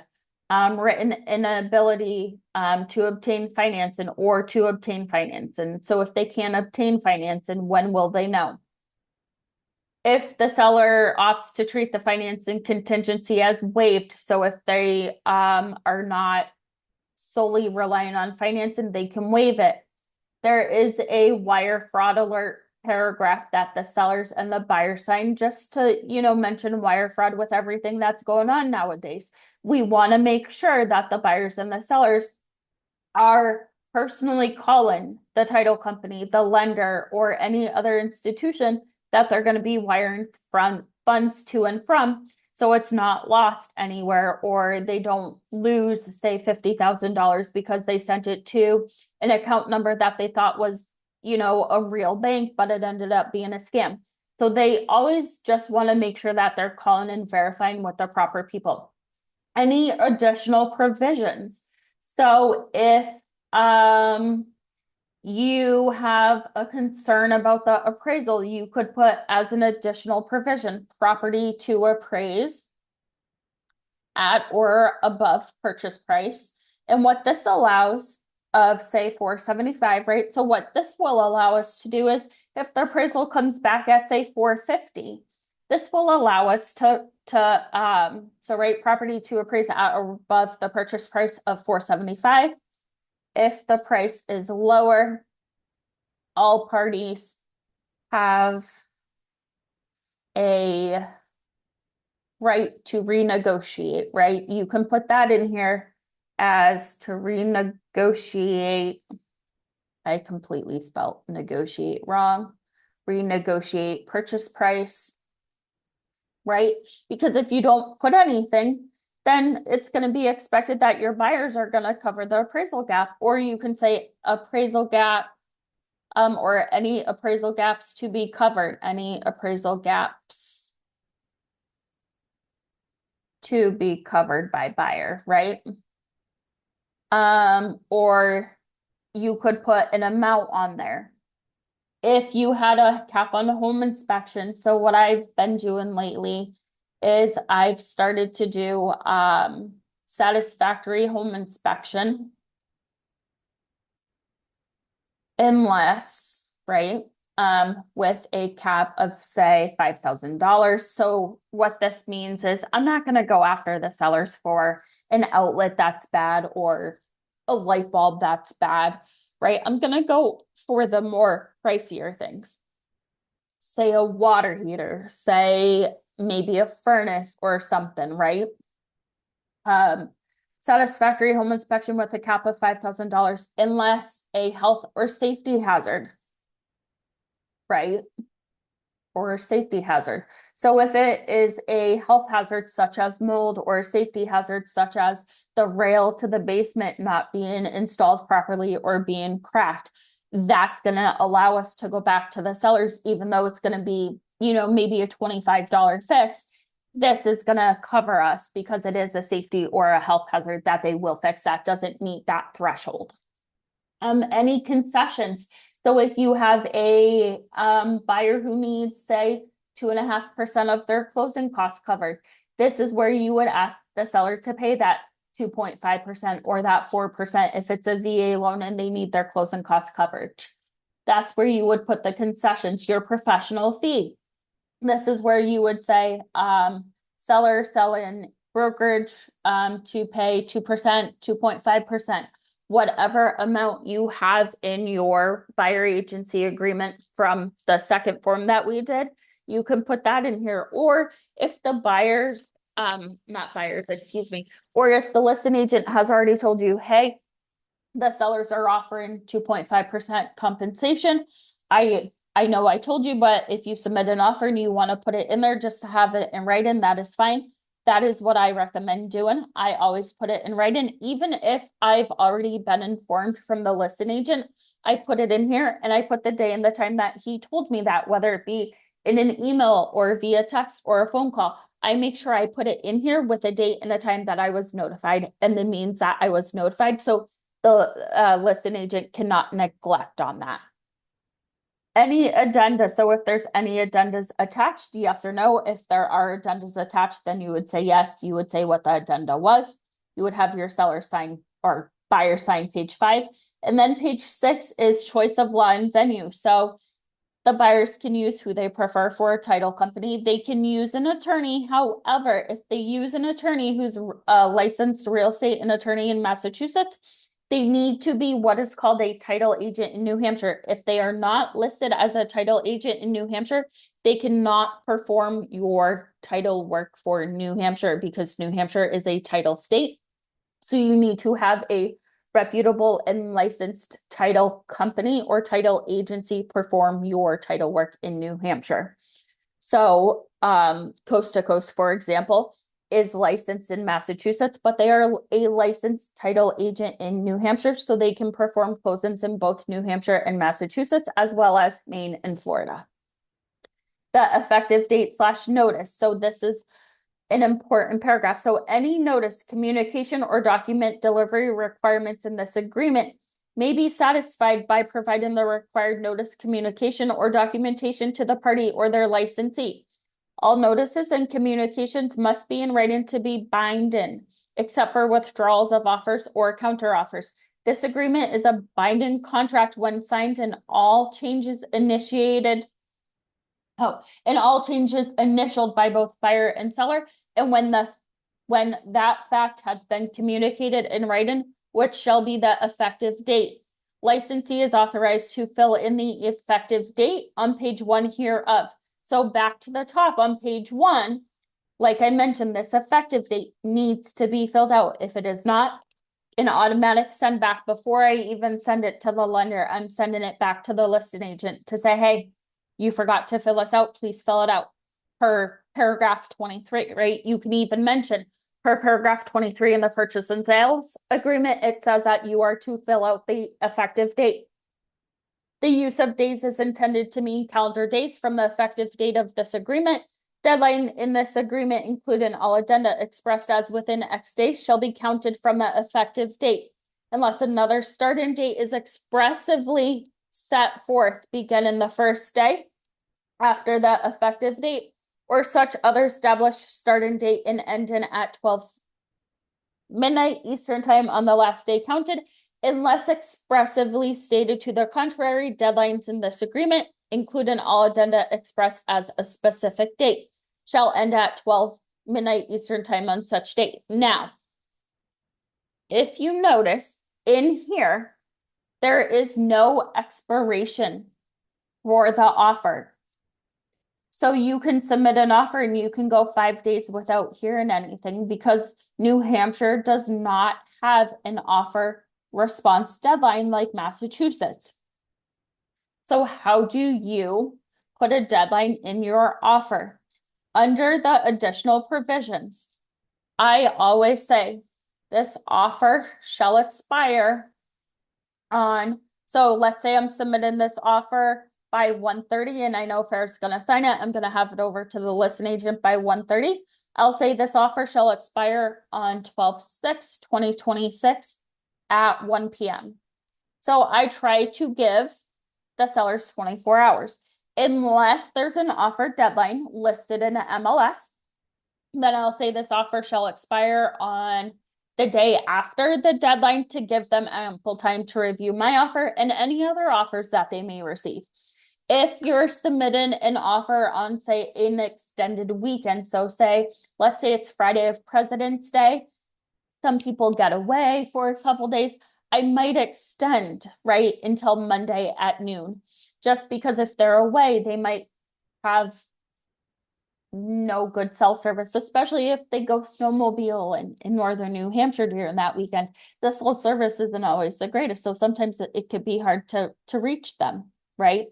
Written inability to obtain financing or to obtain financing. So if they can't obtain financing, when will they know? If the seller opts to treat the financing contingency as waived, so if they are not solely relying on financing, they can waive it. There is a wire fraud alert paragraph that the sellers and the buyer sign, just to, mention wire fraud with everything that's going on nowadays. We want to make sure that the buyers and the sellers are personally calling the title company, the lender, or any other institution that they're going to be wiring from funds to and from, so it's not lost anywhere, or they don't lose, say, $50,000 because they sent it to an account number that they thought was, a real bank, but it ended up being a scam. So they always just want to make sure that they're calling and verifying with the proper people. Any additional provisions. So if you have a concern about the appraisal, you could put as an additional provision, property to appraise at or above purchase price. And what this allows of, say, 475, right? So what this will allow us to do is, if the appraisal comes back at, say, 450, this will allow us to rate property to appraise at or above the purchase price of 475. If the price is lower, all parties have a right to renegotiate, right? You can put that in here as to renegotiate. I completely spelled negotiate wrong. Renegotiate purchase price, right? Because if you don't put anything, then it's going to be expected that your buyers are going to cover the appraisal gap, or you can say appraisal gap, or any appraisal gaps to be covered, any appraisal gaps to be covered by buyer, right? Or you could put an amount on there. If you had a cap on a home inspection, so what I've been doing lately is I've started to do satisfactory home inspection, unless, right, with a cap of, say, $5,000. So what this means is I'm not going to go after the sellers for an outlet that's bad or a light bulb that's bad, right? I'm going to go for the more pricier things. Say a water heater, say maybe a furnace or something, right? Satisfactory home inspection with a cap of $5,000 unless a health or safety hazard, right? Or a safety hazard. So if it is a health hazard such as mold, or a safety hazard such as the rail to the basement not being installed properly or being cracked, that's going to allow us to go back to the sellers, even though it's going to be, maybe a $25 fix. This is going to cover us because it is a safety or a health hazard that they will fix that doesn't meet that threshold. Any concessions. So if you have a buyer who needs, say, 2.5% of their closing costs covered, this is where you would ask the seller to pay that 2.5% or that 4% if it's a VA loan and they need their closing cost coverage. That's where you would put the concessions, your professional fee. This is where you would say seller selling brokerage to pay 2%, 2.5%. Whatever amount you have in your buyer agency agreement from the second form that we did, you can put that in here. Or if the buyers, not buyers, excuse me, or if the listing agent has already told you, hey, the sellers are offering 2.5% compensation, I I know I told you, but if you submit an offer and you want to put it in there just to have it in writing, that is fine. That is what I recommend doing. I always put it in writing, even if I've already been informed from the listing agent. I put it in here and I put the day and the time that he told me that, whether it be in an email or via text or a phone call. I make sure I put it in here with a date and a time that I was notified and the means that I was notified. So the listing agent cannot neglect on that. Any addenda, so if there's any addendas attached, yes or no. If there are addendas attached, then you would say yes. You would say what the addenda was. You would have your seller sign or buyer sign page 5. And then page 6 is choice of law and venue. So the buyers can use who they prefer for a title company. They can use an attorney. However, if they use an attorney who's a licensed real estate and attorney in Massachusetts, they need to be what is called a title agent in New Hampshire. If they are not listed as a title agent in New Hampshire, they cannot perform your title work for New Hampshire because New Hampshire is a title state. So you need to have a reputable and licensed title company or title agency perform your title work in New Hampshire. So Coast to Coast, for example, is licensed in Massachusetts, but they are a licensed title agent in New Hampshire, so they can perform closings in both New Hampshire and Massachusetts, as well as Maine and Florida. The effective date / notice. So this is an important paragraph. So any notice, communication, or document delivery requirements in this agreement may be satisfied by providing the required notice, communication, or documentation to the party or their licensee. All notices and communications must be in writing to be binding, except for withdrawals of offers or counteroffers. This agreement is a binding contract when signed and all changes initiated. And all changes initialed by both buyer and seller, and when that fact has been communicated in writing, which shall be the effective date. Licensee is authorized to fill in the effective date on page 1 hereof. So back to the top on page 1, like I mentioned, this effective date needs to be filled out. If it is not, an automatic send back. Before I even send it to the lender, I'm sending it back to the listing agent to say, hey, you forgot to fill this out, please fill it out per paragraph 23, right? You can even mention per paragraph 23 in the purchase and sales agreement, it says that you are to fill out the effective date. The use of days is intended to mean calendar days from the effective date of this agreement. Deadline in this agreement, including all addenda expressed as within X days, shall be counted from the effective date, unless another starting date is expressively set forth beginning the first day after the effective date, or such other established starting date and ending at 12 midnight Eastern time on the last day counted, unless expressively stated to the contrary. Deadlines in this agreement, including all addenda expressed as a specific date, shall end at 12 midnight Eastern time on such date. Now, if you notice in here, there is no expiration for the offer. So you can submit an offer and you can go 5 days without hearing anything because New Hampshire does not have an offer response deadline like Massachusetts. So how do you put a deadline in your offer? Under the additional provisions, I always say this offer shall expire on, so let's say I'm submitting this offer by 1:30 and I know Fair's going to sign it. I'm going to have it over to the listing agent by 1:30. I'll say this offer shall expire on 12/6/2026 at 1 p.m. So I try to give the sellers 24 hours. Unless there's an offer deadline listed in an MLS, then I'll say this offer shall expire on the day after the deadline to give them ample time to review my offer and any other offers that they may receive. If you're submitting an offer on, say, an extended weekend, so let's say it's Friday of President's Day, some people get away for a couple days, I might extend, right, until Monday at noon. Just because if they're away, they might have no good cell service, especially if they go snowmobile in northern New Hampshire during that weekend. The cell service isn't always the greatest, so sometimes it could be hard to reach them, right?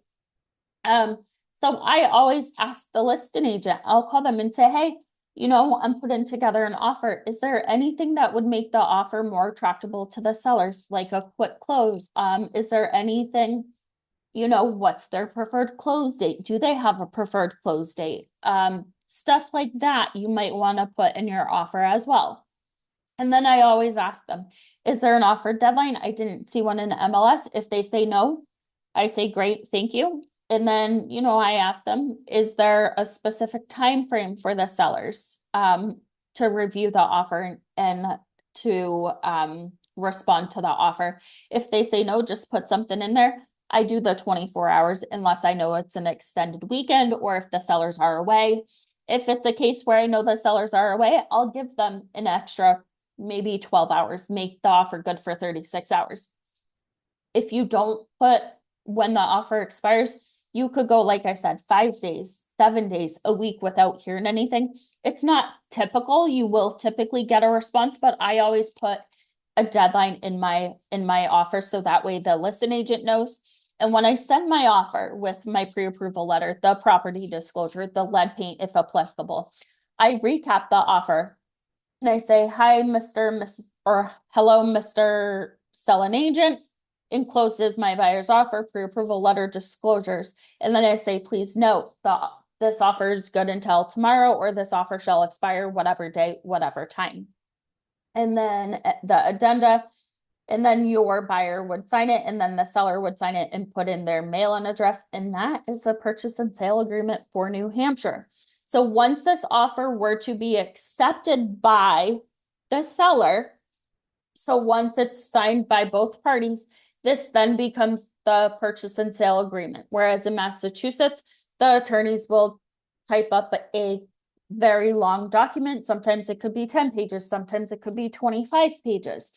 Um, so I always ask the listing agent, I'll call them and say, hey, I'm putting together an offer. Is there anything that would make the offer more attractable to the sellers, like a quick close? Is there anything, what's their preferred close date? Do they have a preferred close date? Stuff like that you might want to put in your offer as well. And then I always ask them, is there an offer deadline? I didn't see one in the MLS. If they say no, I say, great, thank you. And then, I ask them, is there a specific time frame for the sellers to review the offer and to respond to the offer? If they say no, just put something in there. I do the 24 hours unless I know it's an extended weekend or if the sellers are away. If it's a case where I know the sellers are away, I'll give them an extra maybe 12 hours, make the offer good for 36 hours. If you don't put when the offer expires, you could go, like I said, 5 days, 7 days, a week without hearing anything. It's not typical. You will typically get a response, but I always put a deadline in my offer so that way the listing agent knows. And when I send my offer with my pre-approval letter, the property disclosure, the lead paint, if applicable, I recap the offer and I say, hi, or hello, Mr. Selling Agent. Encloses my buyer's offer, pre-approval letter, disclosures. And then I say, please note this offer is good until tomorrow, or this offer shall expire whatever day, whatever time. And then the addenda, and then your buyer would sign it, and then the seller would sign it and put in their mailing address. And that is the purchase and sale agreement for New Hampshire. So once this offer were to be accepted by the seller, so once it's signed by both parties, this then becomes the purchase and sale agreement. Whereas in Massachusetts, the attorneys will type up a very long document. Sometimes it could be 10 pages, sometimes it could be 25 pages.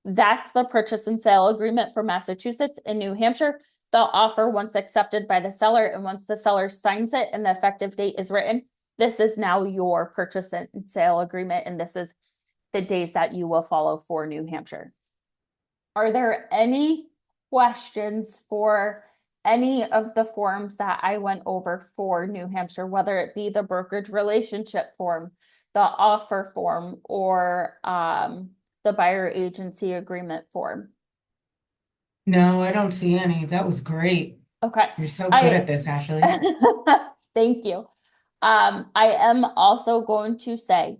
That's the purchase and sale agreement for Massachusetts. In New Hampshire, the offer, once accepted by the seller and once the seller signs it and the effective date is written, this is now your purchase and sale agreement, and this is the days that you will follow for New Hampshire. Are there any questions for any of the forms that I went over for New Hampshire, whether it be the brokerage relationship form, the offer form, or the buyer agency agreement form?
No, I don't see any. That was great.
Okay.
You're so good at this, Ashley.
Thank you. I am also going to say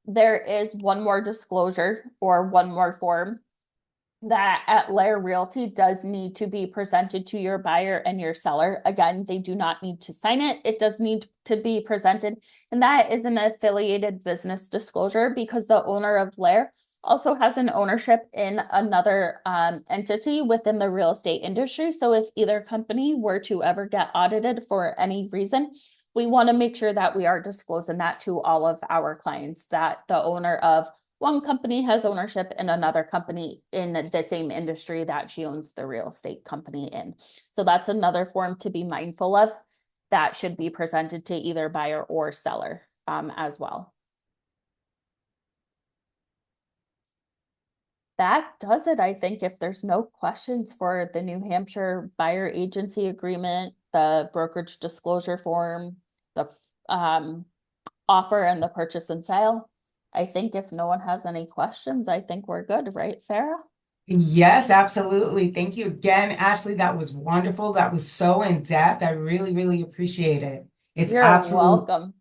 there is one more disclosure or one more form that at Lair Realty does need to be presented to your buyer and your seller. Again, they do not need to sign it. It does need to be presented. And that is an affiliated business disclosure because the owner of Lair also has an ownership in another entity within the real estate industry. So if either company were to ever get audited for any reason, we want to make sure that we are disclosing that to all of our clients, that the owner of one company has ownership in another company in the same industry that she owns the real estate company in. So that's another form to be mindful of that should be presented to either buyer or seller as well. That does it, I think, if there's no questions for the New Hampshire buyer agency agreement, the brokerage disclosure form, the offer and the purchase and sale. I think if no one has any questions, I think we're good, right, Farah?
Yes, absolutely. Thank you again, Ashley. That was wonderful. That was so in depth. I really, really appreciate it. It's
You're
absolute,
welcome.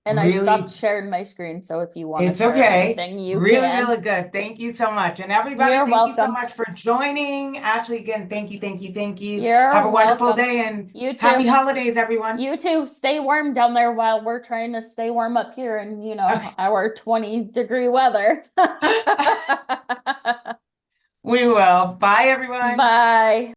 And I stopped
really,
sharing my screen, so if you want to
it's
share
okay.
anything, you
Really,
can.
really good. Thank you so much. And everybody,
You're
thank you so
welcome.
much for joining. Ashley, again, thank you, thank you, thank you. Have
You're
a wonderful
welcome.
day and
You
happy
too.
holidays, everyone.
You too. Stay warm down there while we're trying to stay warm up here in,
Okay.
our 20-degree weather.
We will. Bye, everyone.
Bye.